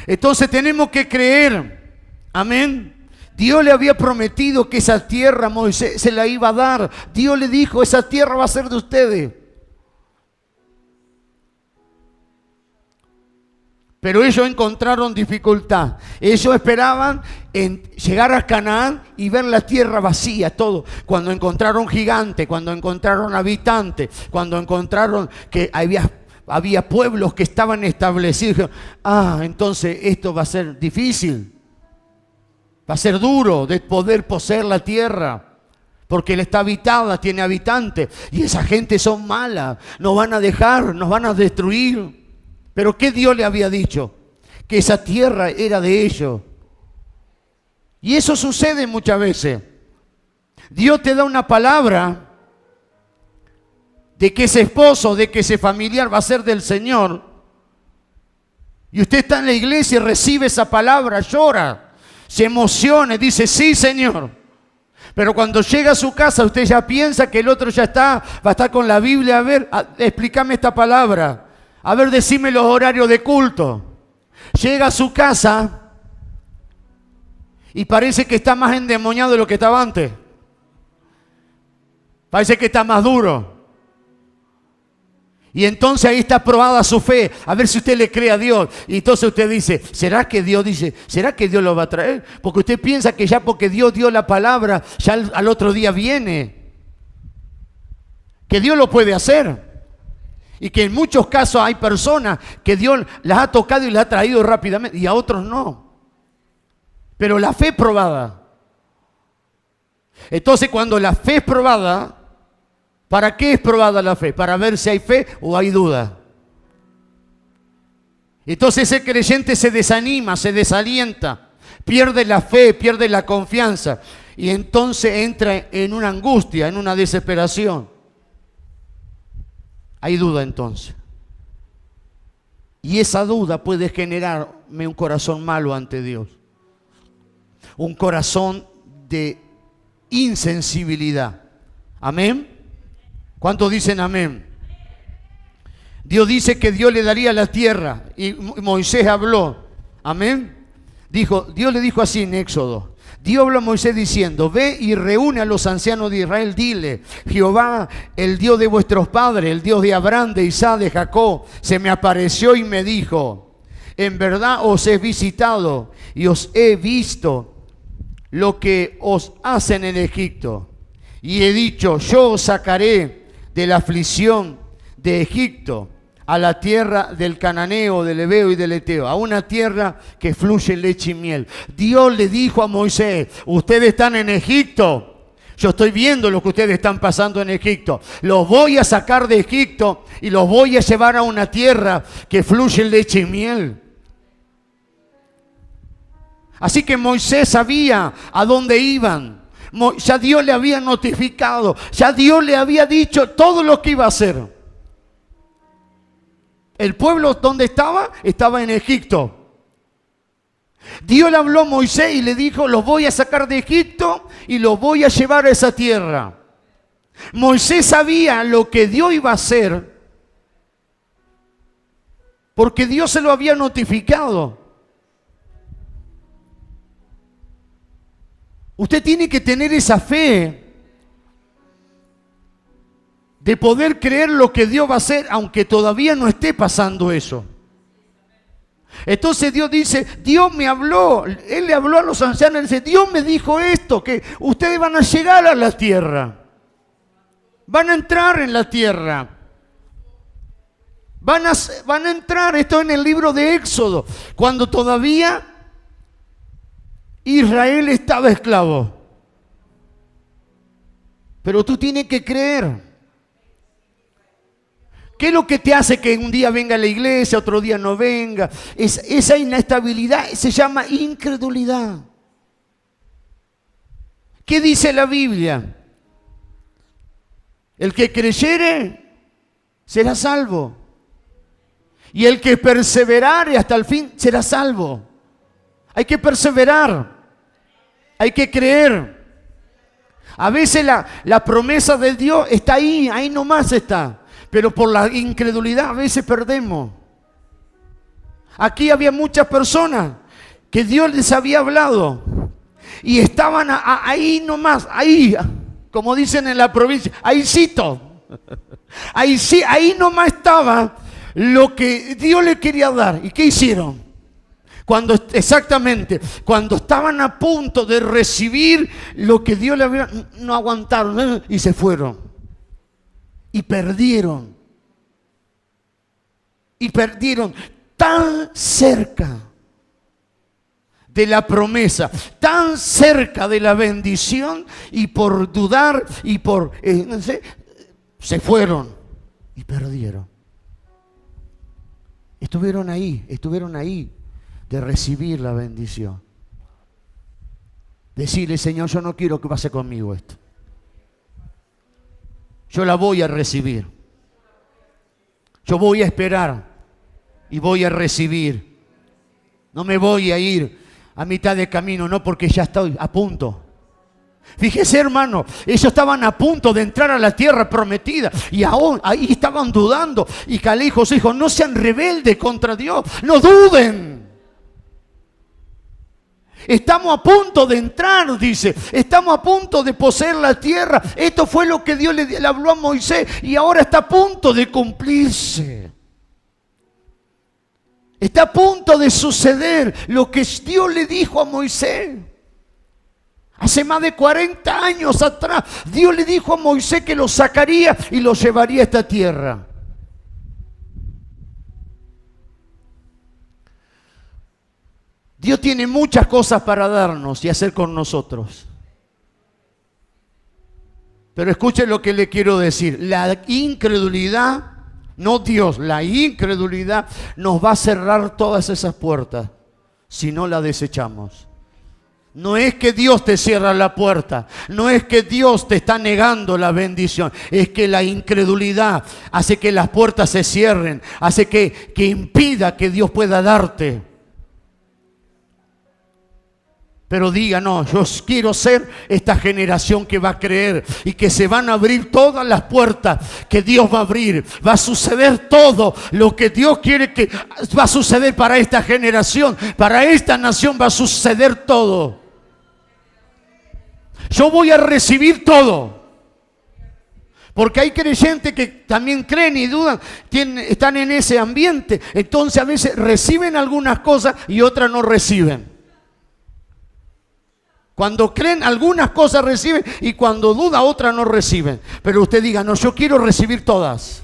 Entonces tenemos que creer. Amén. Dios le había prometido que esa tierra a Moisés se la iba a dar. Dios le dijo, esa tierra va a ser de ustedes. Pero ellos encontraron dificultad. Ellos esperaban llegar a Canaán y ver la tierra vacía, todo. Cuando encontraron gigantes, cuando encontraron habitantes, cuando encontraron que había pueblos que estaban establecidos. Entonces esto va a ser difícil. Va a ser duro de poder poseer la tierra. Porque él está habitada, tiene habitantes. Y esa gente son malas. Nos van a dejar, nos van a destruir. Pero ¿qué Dios le había dicho? Que esa tierra era de ellos. Y eso sucede muchas veces. Dios te da una palabra de que ese esposo, de que ese familiar va a ser del Señor. Y usted está en la iglesia y recibe esa palabra, llora, se emociona y dice, sí, Señor. Pero cuando llega a su casa, usted ya piensa que el otro ya va a estar con la Biblia. A ver, explícame esta palabra. A ver, decime los horarios de culto. Llega a su casa y parece que está más endemoniado de lo que estaba antes. Parece que está más duro. Y entonces ahí está probada su fe. A ver si usted le cree a Dios. Y entonces usted dice, ¿será que Dios lo va a traer? Porque usted piensa que ya porque Dios dio la palabra, ya al otro día viene. Que Dios lo puede hacer. Y que en muchos casos hay personas que Dios las ha tocado y las ha traído rápidamente y a otros no. Pero la fe es probada. Entonces cuando la fe es probada, ¿para qué es probada la fe? Para ver si hay fe o hay duda. Entonces ese creyente se desanima, se desalienta, pierde la fe, pierde la confianza y entonces entra en una angustia, en una desesperación. Hay duda entonces. Y esa duda puede generarme un corazón malo ante Dios. Un corazón de insensibilidad. ¿Amén? ¿Cuántos dicen amén? Dios dice que Dios le daría la tierra. Y Moisés habló. ¿Amén? Dios le dijo así en Éxodo. Dios habló a Moisés diciendo, ve y reúne a los ancianos de Israel, dile, Jehová, el Dios de vuestros padres, el Dios de Abraham, de Isaac, de Jacob, se me apareció y me dijo, en verdad os he visitado y os he visto lo que os hacen en Egipto. Y he dicho, yo os sacaré de la aflicción de Egipto a la tierra del cananeo, del heveo y del eteo, a una tierra que fluye leche y miel. Dios le dijo a Moisés, ustedes están en Egipto, yo estoy viendo lo que ustedes están pasando en Egipto, los voy a sacar de Egipto y los voy a llevar a una tierra que fluye leche y miel. Así que Moisés sabía a dónde iban, ya Dios le había notificado, ya Dios le había dicho todo lo que iba a hacer. El pueblo donde estaba en Egipto. Dios le habló a Moisés y le dijo, los voy a sacar de Egipto y los voy a llevar a esa tierra. Moisés sabía lo que Dios iba a hacer porque Dios se lo había notificado. Usted tiene que tener esa fe de poder creer lo que Dios va a hacer, aunque todavía no esté pasando eso. Entonces Dios dice, Dios me habló, Él le habló a los ancianos, dice, Dios me dijo esto, que ustedes van a llegar a la tierra, van a entrar en la tierra, van a entrar, esto en el libro de Éxodo, cuando todavía Israel estaba esclavo. Pero tú tienes que creer. ¿Qué es lo que te hace que un día venga a la iglesia, otro día no venga? Esa inestabilidad se llama incredulidad. ¿Qué dice la Biblia? El que creyere será salvo. Y el que perseverare hasta el fin será salvo. Hay que perseverar. Hay que creer. A veces la promesa de Dios está ahí nomás está. Pero por la incredulidad a veces perdemos. Aquí había muchas personas que Dios les había hablado y estaban ahí nomás, ahí, como dicen en la provincia, ahícito. Ahí sí, ahí nomás estaba lo que Dios le quería dar. ¿Y qué hicieron? Exactamente, cuando estaban a punto de recibir lo que Dios le había, no aguantaron y se fueron. Y perdieron. Y perdieron tan cerca de la promesa, tan cerca de la bendición, y por dudar y por, no sé, se fueron y perdieron. Estuvieron ahí de recibir la bendición. Decirle, Señor, yo no quiero que pase conmigo esto. Yo la voy a recibir. Yo voy a esperar y voy a recibir. No me voy a ir a mitad de camino, no, porque ya estoy a punto. Fíjese, hermano, ellos estaban a punto de entrar a la tierra prometida y aún ahí estaban dudando. Y Caleb dijo, hijos, no sean rebeldes contra Dios, no duden. Estamos a punto de entrar, dice. Estamos a punto de poseer la tierra. Esto fue lo que Dios le habló a Moisés y ahora está a punto de cumplirse. Está a punto de suceder lo que Dios le dijo a Moisés. Hace más de 40 años atrás, Dios le dijo a Moisés que lo sacaría y lo llevaría a esta tierra. Dios tiene muchas cosas para darnos y hacer con nosotros. Pero escuchen lo que le quiero decir. La incredulidad, no Dios, la incredulidad nos va a cerrar todas esas puertas si no la desechamos. No es que Dios te cierra la puerta, no es que Dios te está negando la bendición, es que la incredulidad hace que las puertas se cierren, hace que impida que Dios pueda darte. Pero diga, no, yo quiero ser esta generación que va a creer y que se van a abrir todas las puertas que Dios va a abrir. Va a suceder todo lo que Dios quiere que va a suceder para esta generación, para esta nación va a suceder todo. Yo voy a recibir todo. Porque hay creyentes que también creen y dudan, están en ese ambiente. Entonces a veces reciben algunas cosas y otras no reciben. Cuando creen algunas cosas reciben y cuando duda otras no reciben. Pero usted diga, no, yo quiero recibir todas.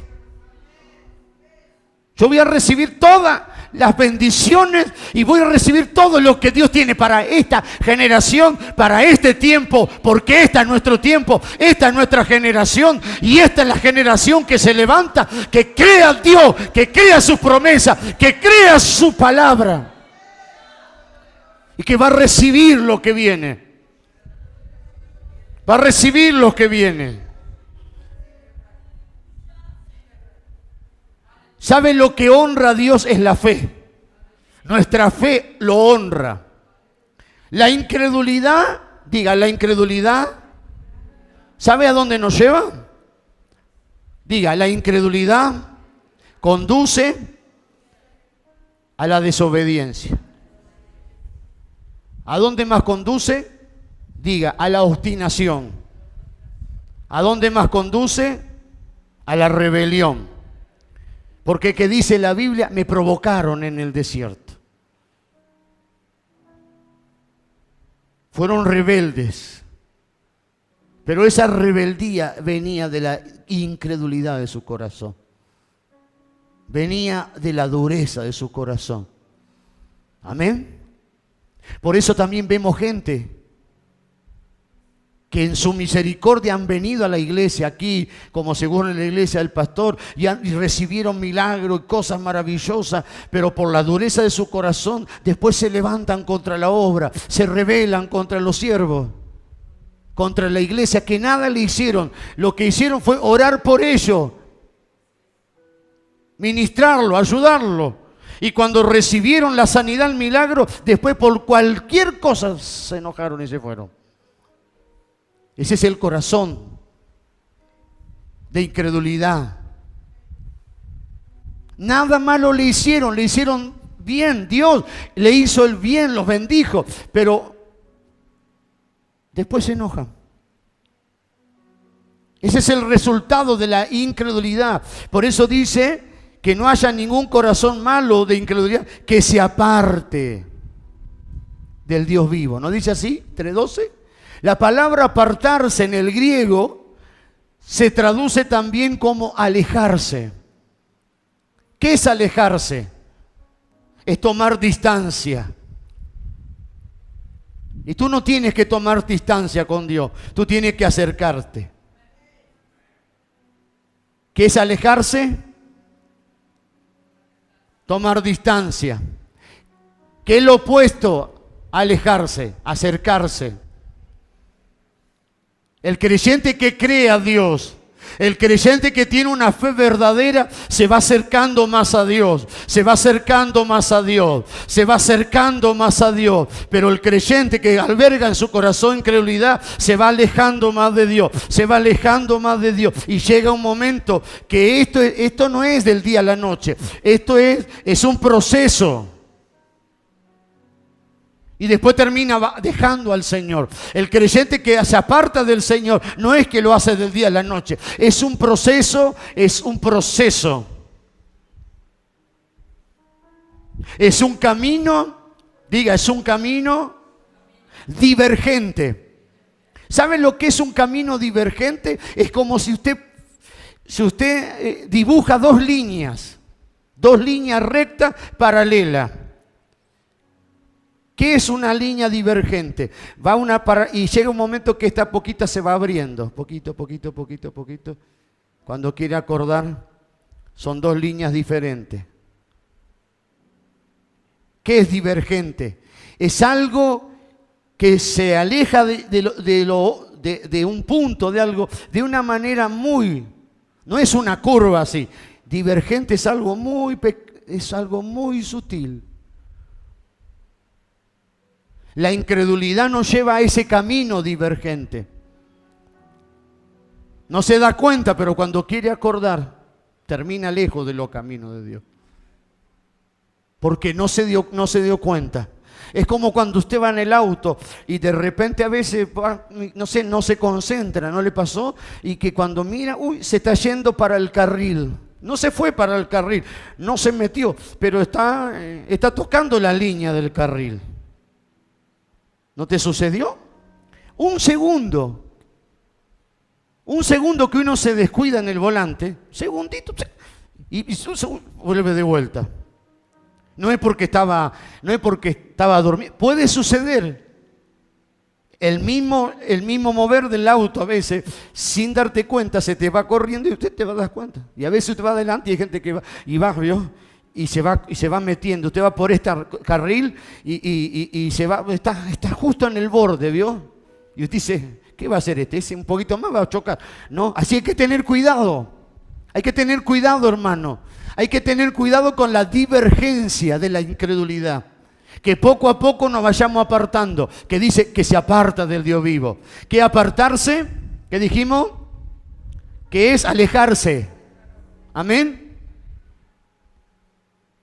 Yo voy a recibir todas las bendiciones y voy a recibir todo lo que Dios tiene para esta generación, para este tiempo, porque este es nuestro tiempo, esta es nuestra generación y esta es la generación que se levanta, que crea a Dios, que crea sus promesas, que crea su palabra y que va a recibir lo que viene. Va a recibir lo que viene. ¿Sabe lo que honra a Dios? Es la fe. Nuestra fe lo honra. La incredulidad, diga, la incredulidad, ¿sabe a dónde nos lleva? Diga, la incredulidad conduce a la desobediencia. ¿A dónde más conduce? Diga, a la obstinación. ¿A dónde más conduce? A la rebelión. Porque que dice la Biblia, me provocaron en el desierto. Fueron rebeldes. Pero esa rebeldía venía de la incredulidad de su corazón. Venía de la dureza de su corazón. Amén. Por eso también vemos gente que en su misericordia han venido a la iglesia aquí, como según en la iglesia del pastor, y recibieron milagros y cosas maravillosas, pero por la dureza de su corazón, después se levantan contra la obra, se rebelan contra los siervos, contra la iglesia, que nada le hicieron. Lo que hicieron fue orar por ellos, ministrarlo, ayudarlo. Y cuando recibieron la sanidad, el milagro, después por cualquier cosa se enojaron y se fueron. Ese es el corazón de incredulidad. Nada malo le hicieron bien. Dios le hizo el bien, los bendijo, pero después se enojan. Ese es el resultado de la incredulidad. Por eso dice que no haya ningún corazón malo de incredulidad que se aparte del Dios vivo. ¿No dice así? 3:12. La palabra apartarse en el griego se traduce también como alejarse. ¿Qué es alejarse? Es tomar distancia. Y tú no tienes que tomar distancia con Dios, tú tienes que acercarte. ¿Qué es alejarse? Tomar distancia. ¿Qué es lo opuesto a alejarse? Acercarse. El creyente que cree a Dios, el creyente que tiene una fe verdadera, se va acercando más a Dios, se va acercando más a Dios, se va acercando más a Dios. Pero el creyente que alberga en su corazón incredulidad, se va alejando más de Dios, se va alejando más de Dios. Y llega un momento que esto no es del día a la noche, esto es un proceso. Y después termina dejando al Señor. El creyente que se aparta del Señor no es que lo hace del día a la noche. Es un proceso, es un proceso. Es un camino, diga, es un camino divergente. ¿Saben lo que es un camino divergente? Es como si usted dibuja dos líneas rectas paralelas. ¿Qué es una línea divergente? Y llega un momento que esta poquita se va abriendo, poquito. Cuando quiere acordar, son dos líneas diferentes. ¿Qué es divergente? Es algo que se aleja de un punto, de algo, de una manera no es una curva así. Divergente es algo muy sutil. La incredulidad nos lleva a ese camino divergente. No se da cuenta, pero cuando quiere acordar, termina lejos de los caminos de Dios. Porque no se dio cuenta. Es como cuando usted va en el auto y de repente a veces, no se concentra, ¿no le pasó? Y que cuando mira, se está yendo para el carril. No se fue para el carril, no se metió, pero está tocando la línea del carril. ¿No te sucedió? Un segundo que uno se descuida en el volante, segundito, y vuelve de vuelta. No es porque estaba dormido. Puede suceder el mismo mover del auto a veces, sin darte cuenta, se te va corriendo y usted te va a dar cuenta. Y a veces usted va adelante y hay gente que va, ¿vio? Y se va metiendo. Usted va por este carril y está justo en el borde, ¿vio? Y usted dice, ¿qué va a hacer este? Ese un poquito más va a chocar. No, así hay que tener cuidado. Hay que tener cuidado, hermano. Hay que tener cuidado con la divergencia de la incredulidad. Que poco a poco nos vayamos apartando. Que dice que se aparta del Dios vivo. ¿Qué apartarse? ¿Qué dijimos? Que es alejarse. Amén.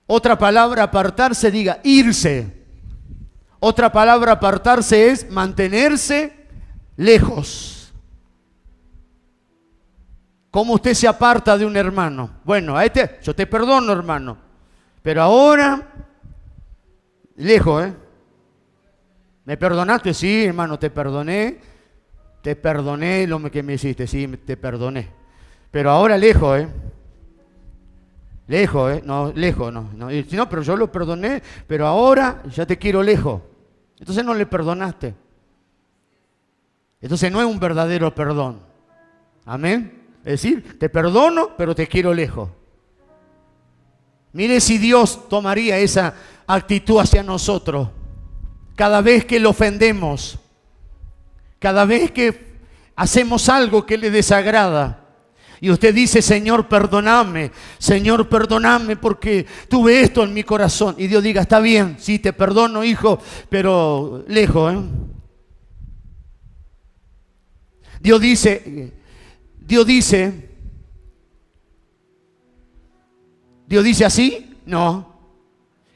Otra palabra apartarse, diga irse. Otra palabra apartarse es mantenerse lejos. ¿Cómo usted se aparta de un hermano? Bueno, yo te perdono, hermano. Pero ahora, lejos, ¿eh? ¿Me perdonaste? Sí, hermano, te perdoné. Te perdoné lo que me hiciste, sí, te perdoné. Pero ahora lejos, ¿eh? Lejos, ¿eh? No, lejos, no. Y si no, pero yo lo perdoné, pero ahora ya te quiero lejos. Entonces no le perdonaste. Entonces no es un verdadero perdón. Amén. Es decir, te perdono, pero te quiero lejos. Mire si Dios tomaría esa actitud hacia nosotros. Cada vez que lo ofendemos, cada vez que hacemos algo que le desagrada, Y usted dice, Señor, perdóname porque tuve esto en mi corazón. Y Dios diga, está bien, sí, te perdono, hijo, pero lejos, ¿eh? Dios dice así, no.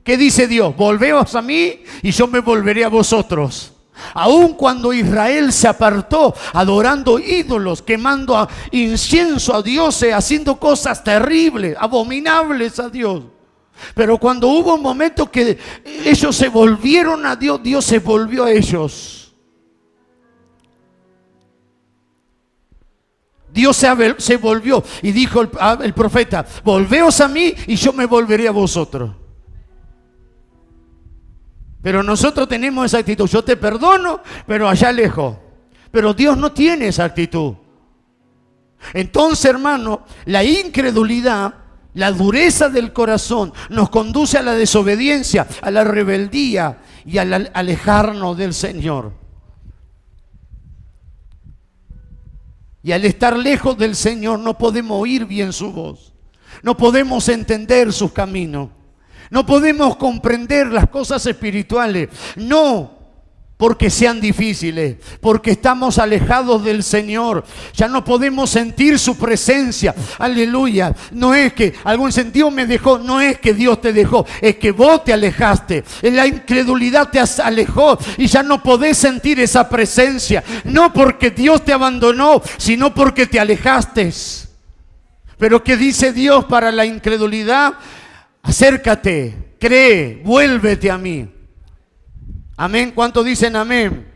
¿Qué dice Dios? Volveos a mí y yo me volveré a vosotros. Aun cuando Israel se apartó adorando ídolos, quemando incienso a dioses, haciendo cosas terribles, abominables a Dios. Pero cuando hubo un momento que ellos se volvieron a Dios, Dios se volvió a ellos. Dios se volvió y dijo el profeta, volveos a mí y yo me volveré a vosotros. Pero nosotros tenemos esa actitud, yo te perdono, pero allá lejos. Pero Dios no tiene esa actitud. Entonces, hermano, la incredulidad, la dureza del corazón nos conduce a la desobediencia, a la rebeldía y al alejarnos del Señor. Y al estar lejos del Señor no podemos oír bien su voz, no podemos entender sus caminos. No podemos comprender las cosas espirituales, no porque sean difíciles, porque estamos alejados del Señor. Ya no podemos sentir su presencia, aleluya. No es que algún sentido me dejó, no es que Dios te dejó, es que vos te alejaste. La incredulidad te alejó y ya no podés sentir esa presencia. No porque Dios te abandonó, sino porque te alejaste. Pero ¿qué dice Dios para la incredulidad? Acércate, cree, vuélvete a mí. Amén. ¿Cuántos dicen amén?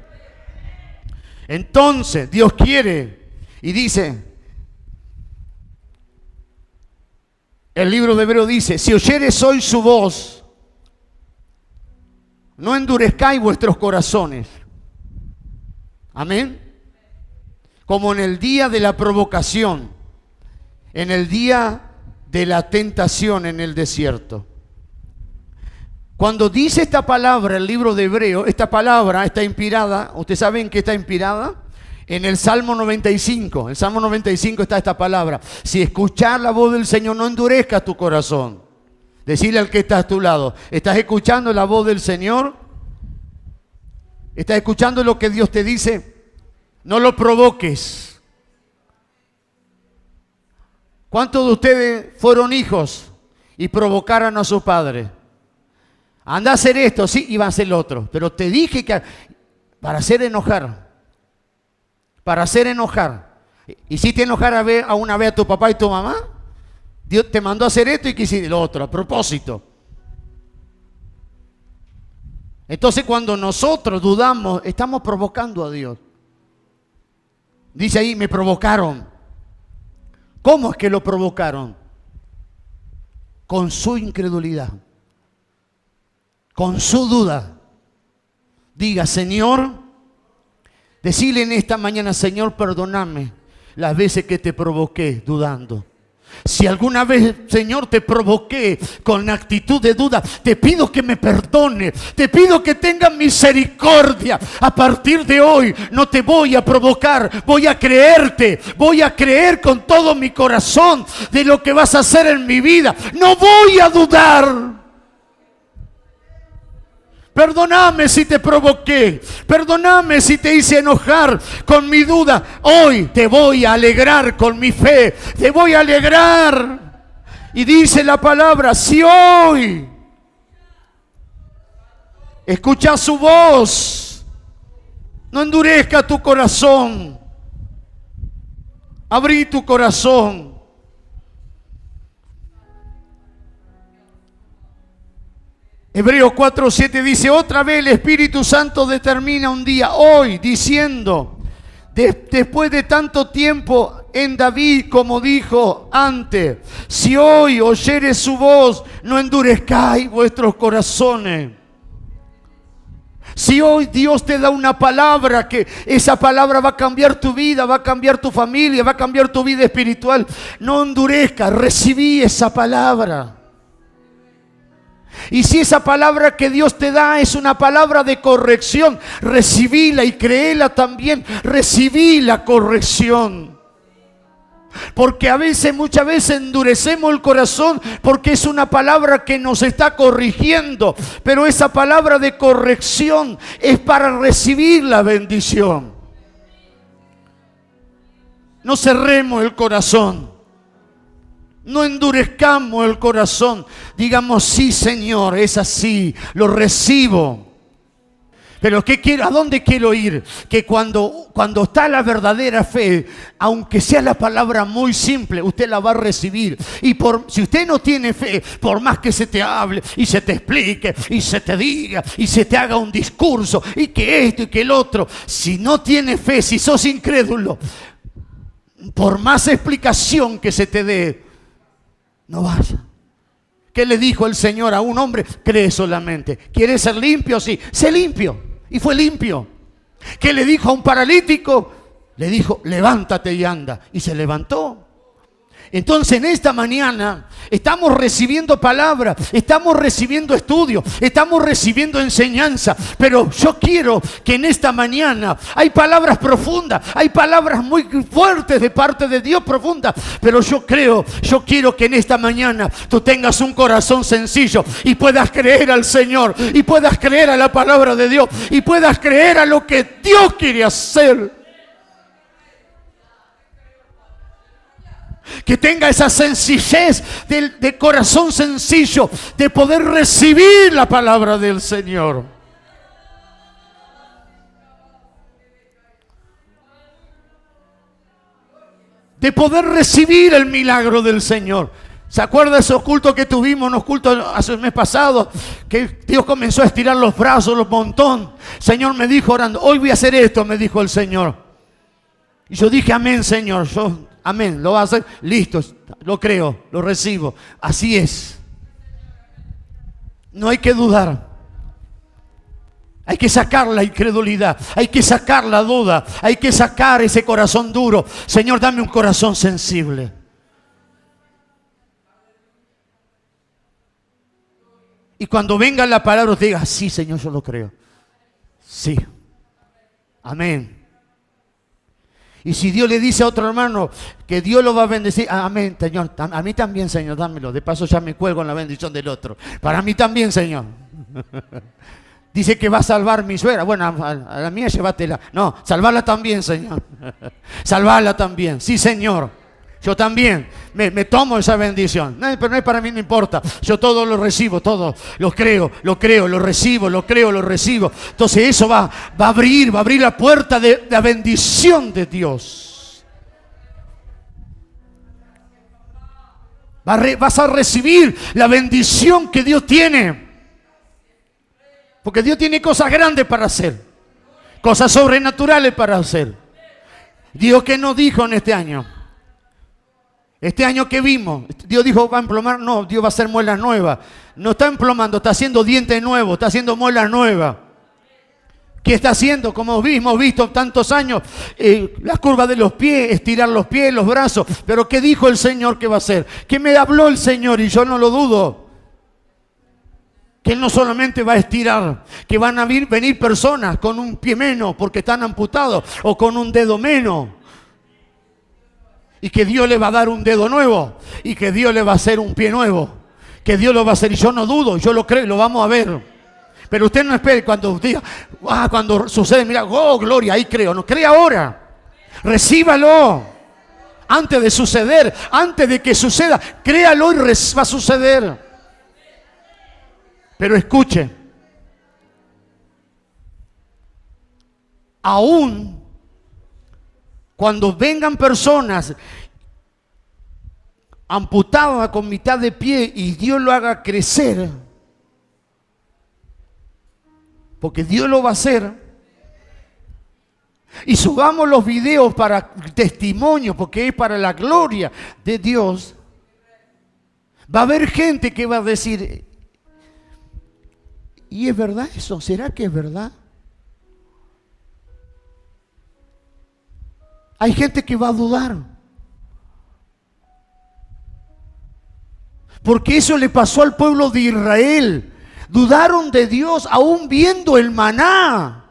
Entonces Dios quiere y dice, el libro de Hebreos dice, si oyeres hoy su voz, no endurezcáis vuestros corazones. Amén. Como en el día de la provocación, en el día de la tentación en el desierto. Cuando dice esta palabra el libro de Hebreos, esta palabra está inspirada, ¿ustedes saben que está inspirada? En el Salmo 95. En el Salmo 95 está esta palabra. Si escuchar la voz del Señor, no endurezcas tu corazón. Decirle al que está a tu lado, ¿estás escuchando la voz del Señor? ¿Estás escuchando lo que Dios te dice? No lo provoques. ¿Cuántos de ustedes fueron hijos y provocaron a su padre? Anda a hacer esto, sí, y va a hacer lo otro. Pero te dije que para hacer enojar. ¿Hiciste enojar a una vez a tu papá y tu mamá? Dios te mandó a hacer esto y quisiste lo otro, a propósito. Entonces cuando nosotros dudamos, estamos provocando a Dios. Dice ahí, me provocaron. ¿Cómo es que lo provocaron? Con su incredulidad, con su duda. Diga, Señor, decile en esta mañana, Señor, perdóname las veces que te provoqué dudando. Si alguna vez, Señor, te provoqué con actitud de duda, te pido que me perdone, te pido que tengas misericordia. A partir de hoy no te voy a provocar, voy a creerte, voy a creer con todo mi corazón de lo que vas a hacer en mi vida. No voy a dudar. Perdóname si te provoqué, perdóname si te hice enojar con mi duda. Hoy te voy a alegrar con mi fe, te voy a alegrar. Y dice la palabra, si hoy escuchas su voz, no endurezca tu corazón, abrí tu corazón. Hebreos 4:7 dice, otra vez el Espíritu Santo determina un día, hoy, diciendo, después de tanto tiempo en David, como dijo antes, si hoy oyeres su voz, no endurezcáis vuestros corazones. Si hoy Dios te da una palabra, que esa palabra va a cambiar tu vida, va a cambiar tu familia, va a cambiar tu vida espiritual, no endurezcas, recibí esa palabra. Y si esa palabra que Dios te da es una palabra de corrección, recibíla y créela también, recibí la corrección. Porque muchas veces endurecemos el corazón porque es una palabra que nos está corrigiendo. Pero esa palabra de corrección es para recibir la bendición. No cerremos el corazón. No endurezcamos el corazón. Digamos, sí, Señor, es así, lo recibo. Pero ¿qué quiero? ¿A dónde quiero ir? Que cuando está la verdadera fe, aunque sea la palabra muy simple, usted la va a recibir. Y si usted no tiene fe, por más que se te hable y se te explique y se te diga y se te haga un discurso y que esto y que el otro, si no tiene fe, si sos incrédulo, por más explicación que se te dé, no vaya. ¿Qué le dijo el Señor a un hombre? Cree solamente. ¿Quieres ser limpio? Sí, sé limpio. Y fue limpio. ¿Qué le dijo a un paralítico? Le dijo, levántate y anda. Y se levantó. Entonces en esta mañana estamos recibiendo palabra, estamos recibiendo estudio, estamos recibiendo enseñanza. Pero yo quiero que en esta mañana hay palabras profundas, hay palabras muy fuertes de parte de Dios profundas. Pero yo quiero que en esta mañana tú tengas un corazón sencillo y puedas creer al Señor, y puedas creer a la palabra de Dios, y puedas creer a lo que Dios quiere hacer. Que tenga esa sencillez de corazón sencillo, de poder recibir la palabra del Señor. De poder recibir el milagro del Señor. ¿Se acuerda de esos cultos que tuvimos, unos cultos hace el mes pasado? Que Dios comenzó a estirar los brazos, los montón. El Señor me dijo orando, hoy voy a hacer esto, me dijo el Señor. Y yo dije, amén, Señor, amén, lo va a hacer, listo, lo creo, lo recibo. Así es. No hay que dudar. Hay que sacar la incredulidad, hay que sacar la duda, hay que sacar ese corazón duro. Señor, dame un corazón sensible. Y cuando venga la palabra, usted diga, sí, Señor, yo lo creo. Sí. Amén. Y si Dios le dice a otro hermano que Dios lo va a bendecir, amén, Señor, a mí también, Señor, dámelo. De paso ya me cuelgo en la bendición del otro. Para mí también, Señor. Dice que va a salvar mi suegra. Bueno, a la mía llévatela. No, salvarla también, Señor. Salvarla también. Sí, Señor. Yo también me tomo esa bendición. No, pero no es para mí, no importa. Yo todo lo recibo, todo. Lo creo, lo recibo, lo creo, lo recibo. Entonces eso va a abrir la puerta de la bendición de Dios. Vas a recibir la bendición que Dios tiene. Porque Dios tiene cosas grandes para hacer. Cosas sobrenaturales para hacer. Dios que nos dijo en este año. Este año que vimos, Dios dijo, ¿va a emplomar? No, Dios va a hacer muelas nuevas. No está emplomando, está haciendo dientes nuevos, está haciendo muelas nuevas. ¿Qué está haciendo? Como hemos visto tantos años, la curva de los pies, estirar los pies, los brazos. Pero ¿qué dijo el Señor que va a hacer? ¿Qué me habló el Señor? Y yo no lo dudo. Que Él no solamente va a estirar, que van a venir personas con un pie menos porque están amputados o con un dedo menos. Y que Dios le va a dar un dedo nuevo. Y que Dios le va a hacer un pie nuevo. Que Dios lo va a hacer. Y yo no dudo, yo lo creo, lo vamos a ver. Pero usted no espere cuando diga, cuando sucede, mira, oh, gloria, ahí creo. No, cree ahora. Recíbalo. Antes de suceder, antes de que suceda, créalo y va a suceder. Pero escuche. Aún cuando vengan personas amputadas con mitad de pie y Dios lo haga crecer, porque Dios lo va a hacer, y subamos los videos para testimonio, porque es para la gloria de Dios, va a haber gente que va a decir, ¿y es verdad eso? ¿Será que es verdad? Hay gente que va a dudar. Porque eso le pasó al pueblo de Israel. Dudaron de Dios aún viendo el maná.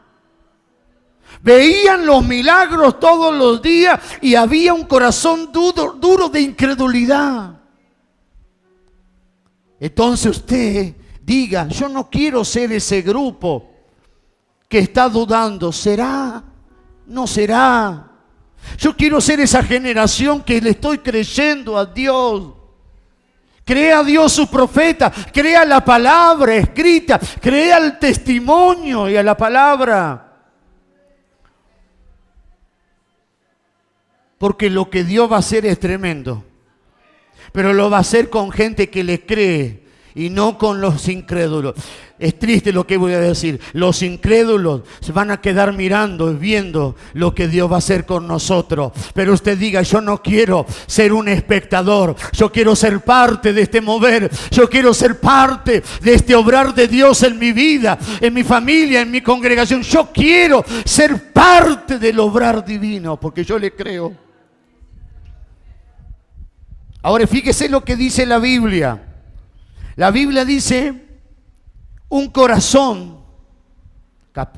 Veían los milagros todos los días y había un corazón duro de incredulidad. Entonces usted diga, yo no quiero ser ese grupo que está dudando. ¿Será? ¿No será? Yo quiero ser esa generación que le estoy creyendo a Dios. Crea a Dios su profeta, crea la palabra escrita, crea el testimonio y a la palabra. Porque lo que Dios va a hacer es tremendo. Pero lo va a hacer con gente que le cree y no con los incrédulos. Es triste lo que voy a decir. Los incrédulos se van a quedar mirando y viendo lo que Dios va a hacer con nosotros. Pero usted diga, yo no quiero ser un espectador. Yo quiero ser parte de este mover. Yo quiero ser parte de este obrar de Dios en mi vida, en mi familia, en mi congregación. Yo quiero ser parte del obrar divino porque yo le creo. Ahora fíjese lo que dice la Biblia. La Biblia dice un corazón,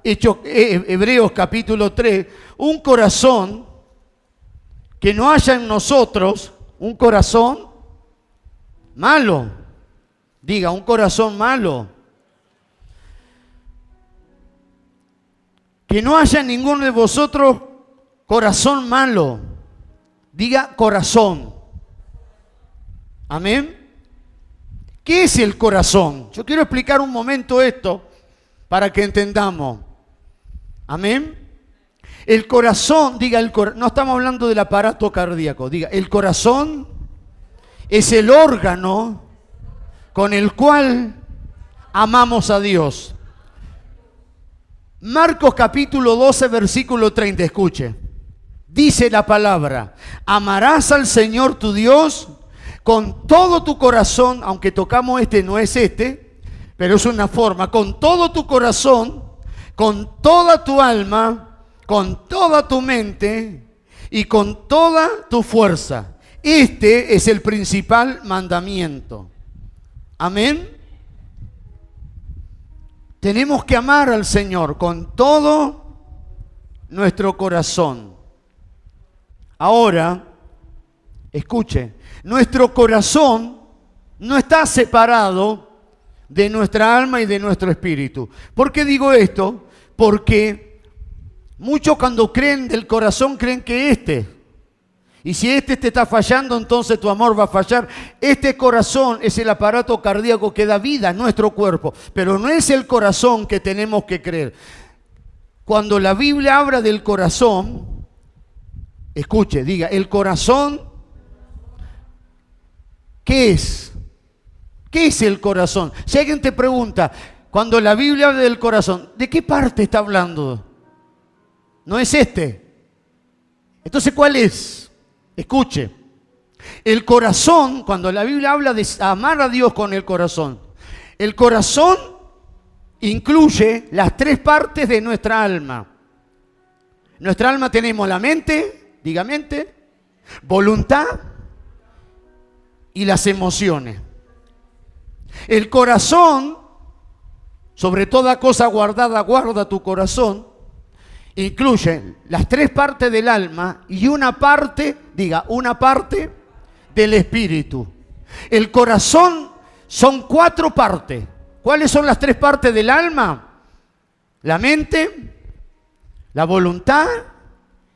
Hebreos capítulo 3, un corazón que no haya en nosotros, un corazón malo. Diga, un corazón malo. Que no haya en ninguno de vosotros corazón malo. Diga corazón. Amén. ¿Qué es el corazón? Yo quiero explicar un momento esto para que entendamos. Amén. El corazón, diga no estamos hablando del aparato cardíaco, diga, el corazón es el órgano con el cual amamos a Dios. Marcos capítulo 12, versículo 30, escuche. Dice la palabra, amarás al Señor tu Dios con todo tu corazón, aunque tocamos no es pero es una forma, con todo tu corazón, con toda tu alma, con toda tu mente y con toda tu fuerza. Este es el principal mandamiento. Amén. Tenemos que amar al Señor con todo nuestro corazón. Ahora, escuche, nuestro corazón no está separado de nuestra alma y de nuestro espíritu. ¿Por qué digo esto? Porque muchos cuando creen del corazón creen que y si te está fallando, entonces tu amor va a fallar. Este corazón es el aparato cardíaco que da vida a nuestro cuerpo, pero no es el corazón que tenemos que creer. Cuando la Biblia habla del corazón, escuche, diga, el corazón, ¿qué es? ¿Qué es el corazón? Si alguien te pregunta, cuando la Biblia habla del corazón, ¿de qué parte está hablando? No es Entonces, ¿cuál es? Escuche. El corazón, cuando la Biblia habla de amar a Dios con el corazón incluye las tres partes de nuestra alma. Nuestra alma tenemos la mente, diga mente, voluntad y las emociones. El corazón, sobre toda cosa guardada, guarda tu corazón, incluye las tres partes del alma y una parte, diga, una parte del espíritu. El corazón son cuatro partes. ¿Cuáles son las tres partes del alma? La mente, la voluntad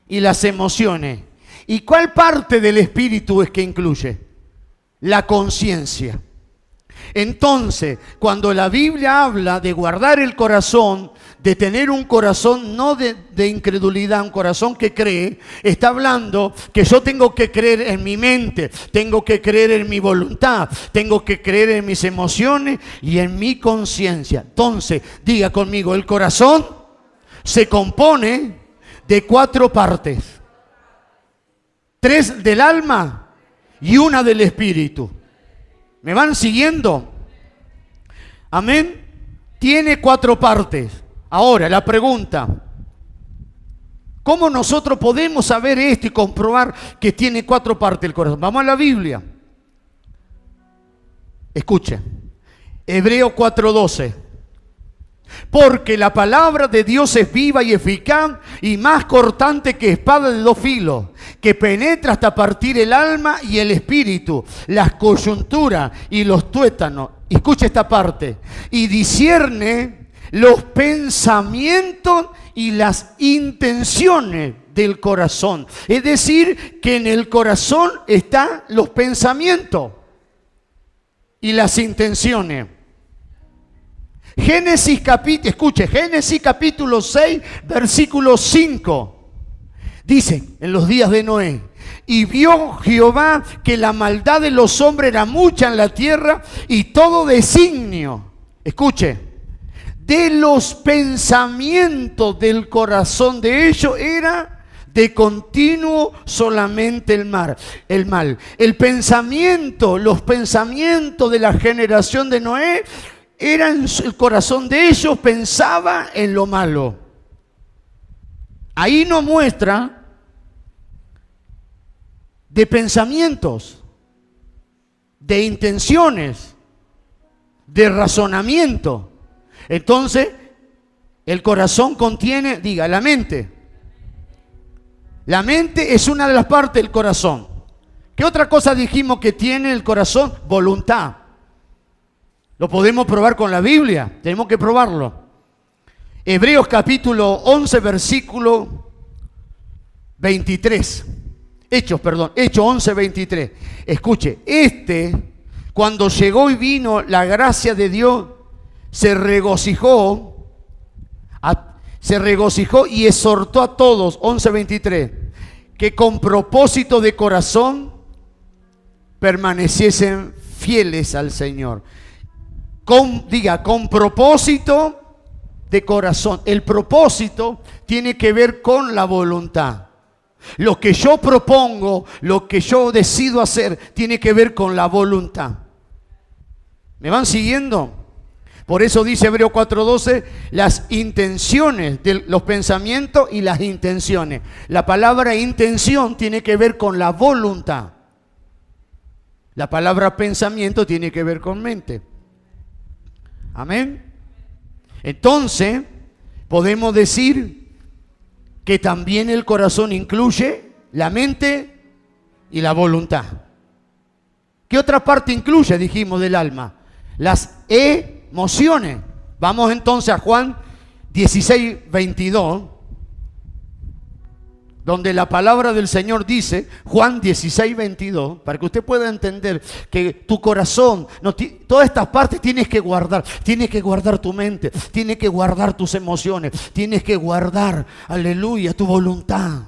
y las emociones. ¿Y cuál parte del espíritu es que incluye? La conciencia. Entonces, cuando la Biblia habla de guardar el corazón, de tener un corazón no de incredulidad, un corazón que cree, está hablando que yo tengo que creer en mi mente, tengo que creer en mi voluntad, tengo que creer en mis emociones y en mi conciencia. Entonces, diga conmigo, el corazón se compone de cuatro partes. 3 del alma y una del espíritu. ¿Me van siguiendo? Amén. Tiene 4 partes. Ahora, la pregunta, ¿cómo nosotros podemos saber esto y comprobar que tiene 4 partes el corazón? Vamos a la Biblia. Escuche, Hebreos 4:12. Porque la palabra de Dios es viva y eficaz y más cortante que espada de dos filos, que penetra hasta partir el alma y el espíritu, las coyunturas y los tuétanos. Escucha esta parte. Y discierne los pensamientos y las intenciones del corazón. Es decir, que en el corazón están los pensamientos y las intenciones. Génesis capítulo 6, versículo 5. Dice, en los días de Noé, y vio Jehová que la maldad de los hombres era mucha en la tierra y todo designio, escuche, de los pensamientos del corazón de ellos era de continuo solamente el mal. El pensamiento, los pensamientos de la generación de Noé, el corazón de ellos pensaba en lo malo. Ahí nos muestra de pensamientos, de intenciones, de razonamiento. Entonces, el corazón contiene, diga, la mente. La mente es una de las partes del corazón. ¿Qué otra cosa dijimos que tiene el corazón? Voluntad. Lo podemos probar con la Biblia, tenemos que probarlo. Hebreos capítulo 11, versículo 23. Hechos 11, 23. Escuche, cuando llegó y vino la gracia de Dios, se regocijó y exhortó a todos, 11, 23, que con propósito de corazón permaneciesen fieles al Señor. Con propósito de corazón. El propósito tiene que ver con la voluntad. Lo que yo propongo, lo que yo decido hacer, tiene que ver con la voluntad. ¿Me van siguiendo? Por eso dice Hebreos 4:12, las intenciones de los pensamientos y las intenciones. La palabra intención tiene que ver con la voluntad. La palabra pensamiento tiene que ver con mente. Amén. Entonces, podemos decir que también el corazón incluye la mente y la voluntad. ¿Qué otra parte incluye, dijimos, del alma? Las emociones. Vamos entonces a Juan 16, 22, donde la palabra del Señor dice, Juan 16, 22, para que usted pueda entender que tu corazón, todas estas partes tienes que guardar tu mente, tienes que guardar tus emociones, tienes que guardar, aleluya, tu voluntad,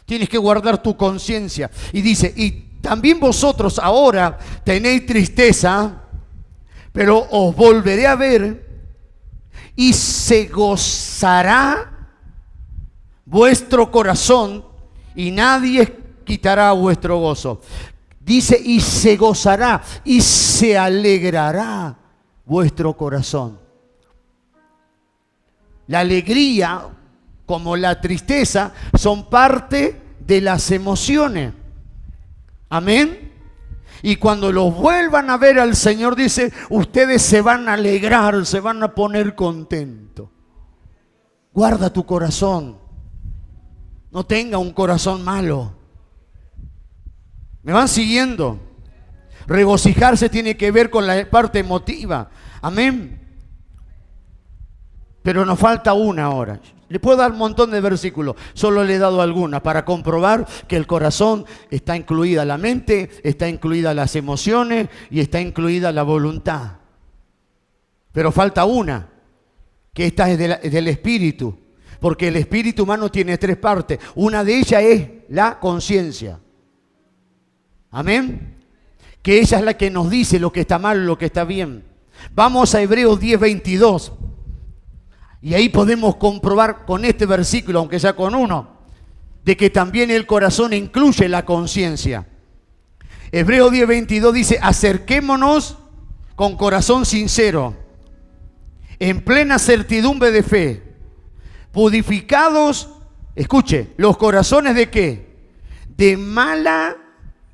tienes que guardar tu conciencia. Y dice, y también vosotros ahora tenéis tristeza, pero os volveré a ver y se gozará vuestro corazón y nadie quitará vuestro gozo. Dice, y se gozará y se alegrará vuestro corazón. La alegría como la tristeza son parte de las emociones. Amén. Y cuando los vuelvan a ver al Señor, dice, ustedes se van a alegrar, se van a poner contentos. Guarda tu corazón. No tenga un corazón malo. ¿Me van siguiendo? Regocijarse tiene que ver con la parte emotiva. Amén. Pero nos falta una ahora. Le puedo dar un montón de versículos. Solo le he dado algunas para comprobar que el corazón está incluida la mente, está incluida las emociones y está incluida la voluntad. Pero falta una, que esta es del espíritu. Porque el espíritu humano tiene tres partes. Una de ellas es la conciencia. Amén. Que ella es la que nos dice lo que está mal, lo que está bien. Vamos a Hebreos 10, 22. Y ahí podemos comprobar con este versículo, aunque sea con uno, de que también el corazón incluye la conciencia. Hebreos 10, 22 dice, acerquémonos con corazón sincero, en plena certidumbre de fe, purificados, escuche, los corazones de ¿qué? De mala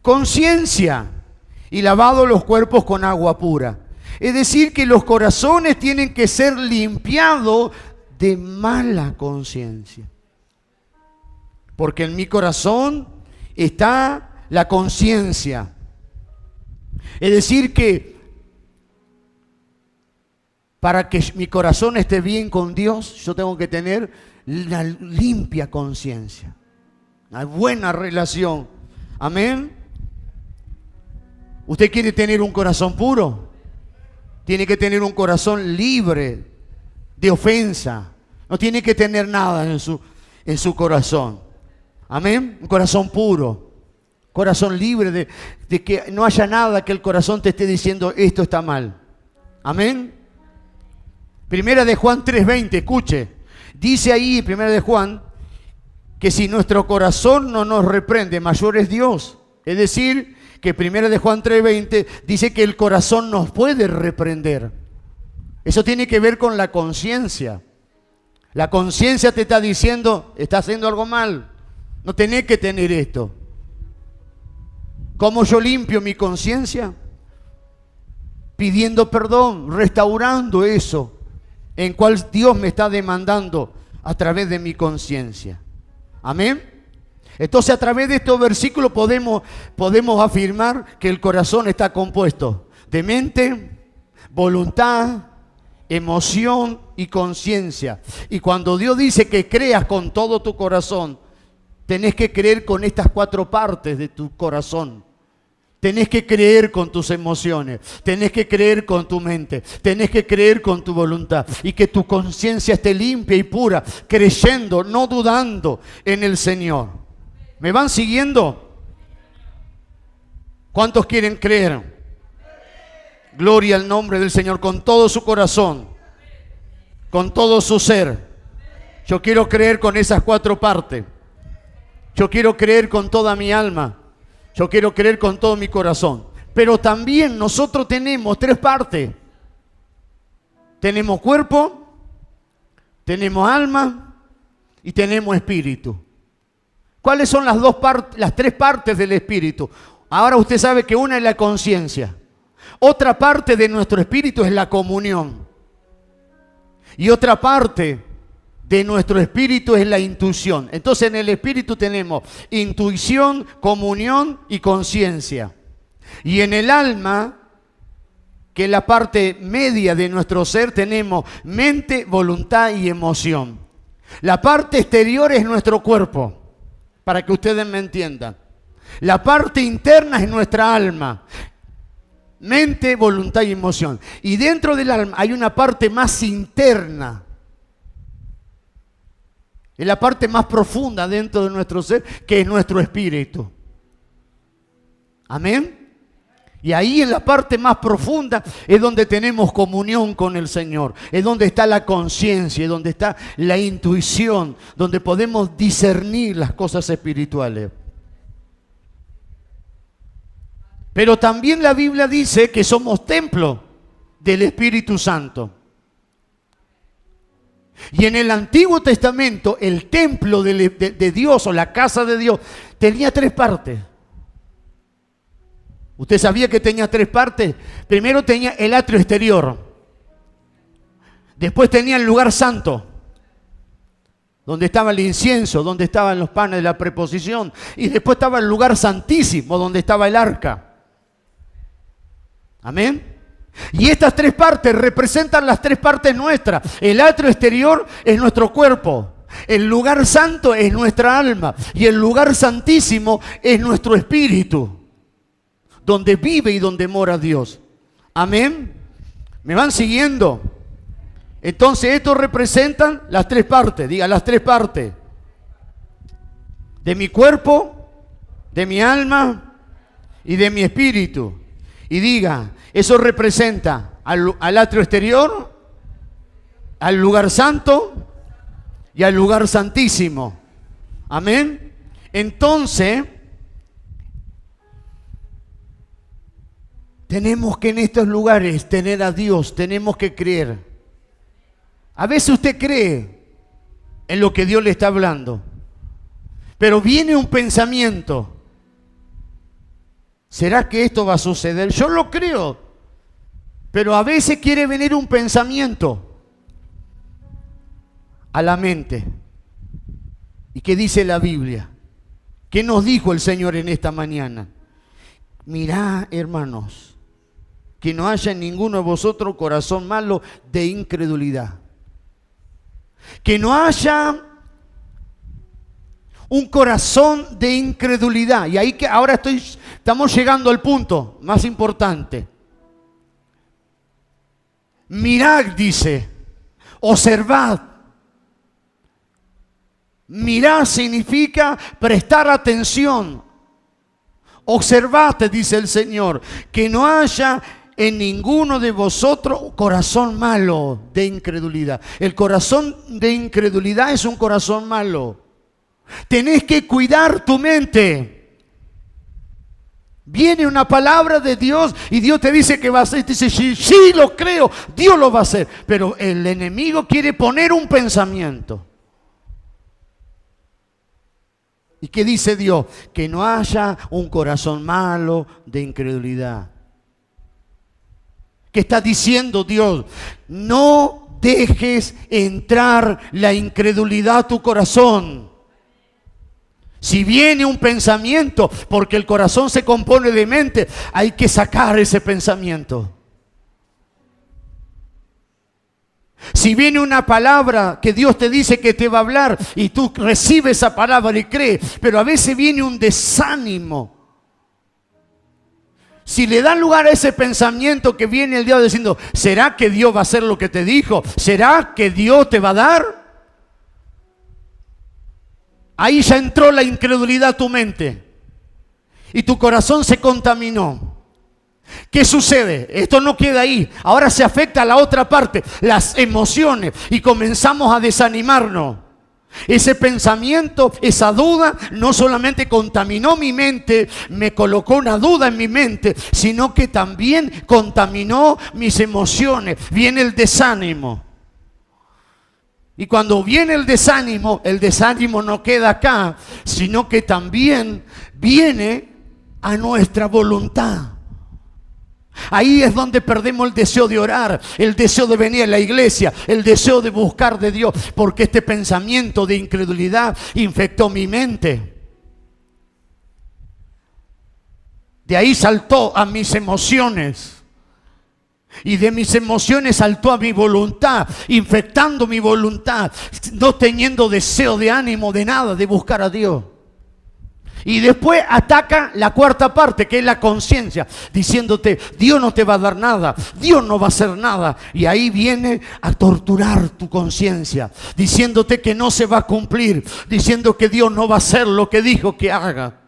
conciencia y lavados los cuerpos con agua pura. Es decir, que los corazones tienen que ser limpiados de mala conciencia. Porque en mi corazón está la conciencia. Es decir, que para que mi corazón esté bien con Dios, yo tengo que tener la limpia conciencia, una buena relación. Amén. ¿Usted quiere tener un corazón puro? Tiene que tener un corazón libre de ofensa. No tiene que tener nada en su corazón. Amén. Un corazón puro. Corazón libre de que no haya nada que el corazón te esté diciendo esto está mal. Amén. Primera de Juan 3:20, escuche. Dice ahí, Primera de Juan, que si nuestro corazón no nos reprende, mayor es Dios. Es decir, que Primera de Juan 3:20 dice que el corazón nos puede reprender. Eso tiene que ver con la conciencia. La conciencia te está diciendo, está haciendo algo mal. No tenés que tener esto. ¿Cómo yo limpio mi conciencia? Pidiendo perdón, restaurando eso en cual Dios me está demandando a través de mi conciencia. Amén. Entonces, a través de estos versículos podemos afirmar que el corazón está compuesto de mente, voluntad, emoción y conciencia. Y cuando Dios dice que creas con todo tu corazón, tenés que creer con estas 4 partes de tu corazón. Tenés que creer con tus emociones, tenés que creer con tu mente, tenés que creer con tu voluntad y que tu conciencia esté limpia y pura, creyendo, no dudando en el Señor. ¿Me van siguiendo? ¿Cuántos quieren creer? Gloria al nombre del Señor con todo su corazón, con todo su ser. Yo quiero creer con esas 4 partes. Yo quiero creer con toda mi alma. Yo quiero creer con todo mi corazón. Pero también nosotros tenemos 3 partes. Tenemos cuerpo, tenemos alma y tenemos espíritu. ¿Cuáles son las 3 partes del espíritu? Ahora usted sabe que una es la conciencia. Otra parte de nuestro espíritu es la comunión. Y otra parte de nuestro espíritu es la intuición. Entonces en el espíritu tenemos intuición, comunión y conciencia. Y en el alma, que es la parte media de nuestro ser, tenemos mente, voluntad y emoción. La parte exterior es nuestro cuerpo, para que ustedes me entiendan. La parte interna es nuestra alma. Mente, voluntad y emoción. Y dentro del alma hay una parte más interna. Es la parte más profunda dentro de nuestro ser, que es nuestro espíritu. Amén. Y ahí en la parte más profunda es donde tenemos comunión con el Señor. Es donde está la conciencia, es donde está la intuición, donde podemos discernir las cosas espirituales. Pero también la Biblia dice que somos templo del Espíritu Santo. Y en el Antiguo Testamento, el templo de Dios o la casa de Dios tenía 3 partes. ¿Usted sabía que tenía 3 partes? Primero tenía el atrio exterior. Después tenía el lugar santo, donde estaba el incienso, donde estaban los panes de la preposición. Y después estaba el lugar santísimo, donde estaba el arca. Amén. Y estas 3 partes representan las 3 partes nuestras. El atrio exterior es nuestro cuerpo. El lugar santo es nuestra alma. Y el lugar santísimo es nuestro espíritu, donde vive y donde mora Dios. Amén. ¿Me van siguiendo? Entonces estos representan las 3 partes. Diga, las 3 partes. De mi cuerpo, de mi alma y de mi espíritu. Y diga, eso representa al atrio exterior, al lugar santo y al lugar santísimo. Amén. Entonces, tenemos que en estos lugares tener a Dios, tenemos que creer. A veces usted cree en lo que Dios le está hablando, pero viene un pensamiento. ¿Será que esto va a suceder? Yo lo creo. Pero a veces quiere venir un pensamiento a la mente. ¿Y qué dice la Biblia? ¿Qué nos dijo el Señor en esta mañana? Mirá, hermanos, que no haya en ninguno de vosotros corazón malo de incredulidad. Que no haya un corazón de incredulidad. Y ahí que ahora estamos llegando al punto más importante. Mirad, dice, observad. Mirad significa prestar atención. Observad, dice el Señor, que no haya en ninguno de vosotros corazón malo de incredulidad. El corazón de incredulidad es un corazón malo. Tenés que cuidar tu mente. Viene una palabra de Dios y Dios te dice que va a hacer. Te dice, sí, lo creo, Dios lo va a hacer. Pero el enemigo quiere poner un pensamiento. ¿Y qué dice Dios? Que no haya un corazón malo de incredulidad. ¿Qué está diciendo Dios? No dejes entrar la incredulidad a tu corazón. Si viene un pensamiento, porque el corazón se compone de mente, hay que sacar ese pensamiento. Si viene una palabra que Dios te dice que te va a hablar y tú recibes esa palabra y crees, pero a veces viene un desánimo. Si le dan lugar a ese pensamiento que viene el diablo diciendo, ¿será que Dios va a hacer lo que te dijo? ¿Será que Dios te va a dar? Ahí ya entró la incredulidad a tu mente y tu corazón se contaminó. ¿Qué sucede? Esto no queda ahí. Ahora se afecta a la otra parte, las emociones, y comenzamos a desanimarnos. Ese pensamiento, esa duda, no solamente contaminó mi mente, me colocó una duda en mi mente, sino que también contaminó mis emociones. Viene el desánimo. Y cuando viene el desánimo no queda acá, sino que también viene a nuestra voluntad. Ahí es donde perdemos el deseo de orar, el deseo de venir a la iglesia, el deseo de buscar de Dios, porque este pensamiento de incredulidad infectó mi mente. De ahí saltó a mis emociones. Y de mis emociones saltó a mi voluntad, infectando mi voluntad, no teniendo deseo de ánimo, de nada, de buscar a Dios. Y después ataca la cuarta parte, que es la conciencia, diciéndote, Dios no te va a dar nada, Dios no va a hacer nada. Y ahí viene a torturar tu conciencia, diciéndote que no se va a cumplir, diciendo que Dios no va a hacer lo que dijo que haga.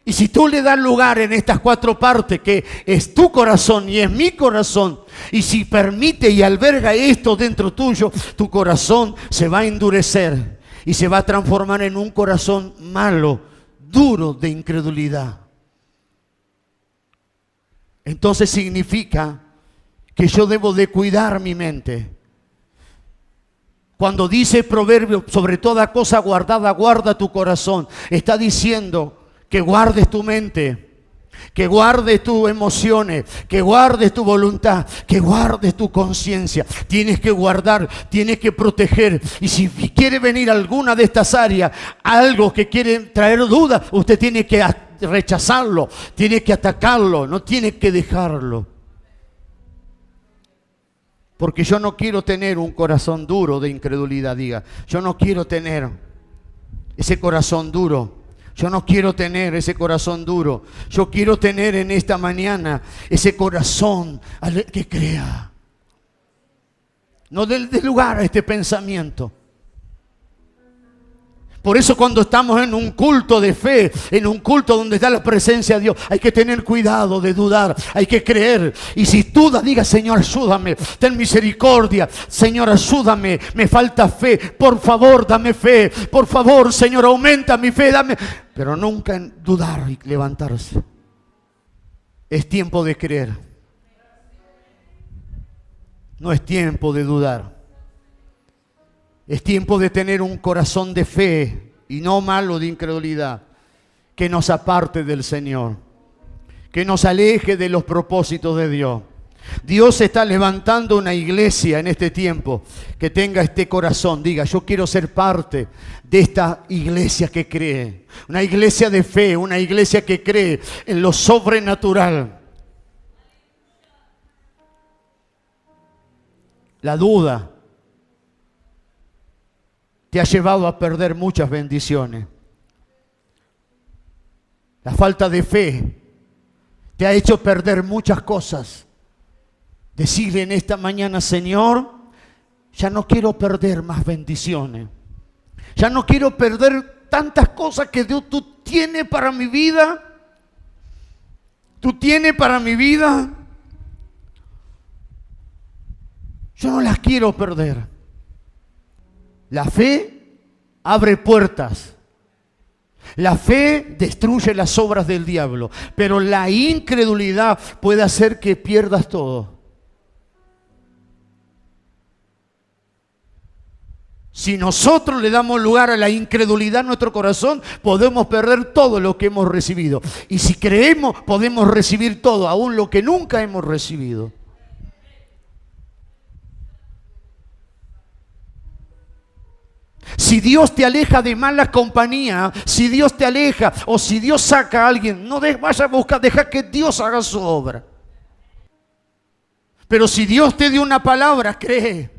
Y si tú le das lugar en estas cuatro partes, que es tu corazón y es mi corazón, y si permite y alberga esto dentro tuyo, tu corazón se va a endurecer y se va a transformar en un corazón malo, duro de incredulidad. Entonces significa que yo debo de cuidar mi mente. Cuando dice Proverbio, sobre toda cosa guardada, guarda tu corazón, está diciendo que guardes tu mente, que guardes tus emociones, que guardes tu voluntad, que guardes tu conciencia. Tienes que guardar, tienes que proteger. Y si quiere venir alguna de estas áreas, algo que quiere traer duda, usted tiene que rechazarlo, tiene que atacarlo, no tiene que dejarlo. Porque yo no quiero tener un corazón duro de incredulidad, diga. Yo no quiero tener ese corazón duro. Yo no quiero tener ese corazón duro. Yo quiero tener en esta mañana ese corazón que crea. No dé lugar a este pensamiento. Por eso cuando estamos en un culto de fe, en un culto donde está la presencia de Dios, hay que tener cuidado de dudar, hay que creer. Y si dudas, diga, Señor, ayúdame, ten misericordia. Señor, ayúdame, me falta fe. Por favor, dame fe. Por favor, Señor, aumenta mi fe, dame. Pero nunca en dudar y levantarse. Es tiempo de creer. No es tiempo de dudar. Es tiempo de tener un corazón de fe y no malo de incredulidad que nos aparte del Señor. que nos aleje de los propósitos de Dios. Dios está levantando una iglesia en este tiempo que tenga este corazón. Diga, yo quiero ser parte de esta iglesia que cree. Una iglesia de fe, una iglesia que cree en lo sobrenatural. La duda te ha llevado a perder muchas bendiciones. La falta de fe te ha hecho perder muchas cosas. Decirle en esta mañana, Señor, ya no quiero perder más bendiciones. Ya no quiero perder tantas cosas que Dios, tú tienes para mi vida. Tú tienes para mi vida. Yo no las quiero perder. La fe abre puertas. La fe destruye las obras del diablo. Pero la incredulidad puede hacer que pierdas todo. Si nosotros le damos lugar a la incredulidad en nuestro corazón, podemos perder todo lo que hemos recibido. Y si creemos, podemos recibir todo, aún lo que nunca hemos recibido. Si Dios te aleja de mala compañía, si Dios te aleja o si Dios saca a alguien, no vayas a buscar, deja que Dios haga su obra. Pero si Dios te dio una palabra, cree.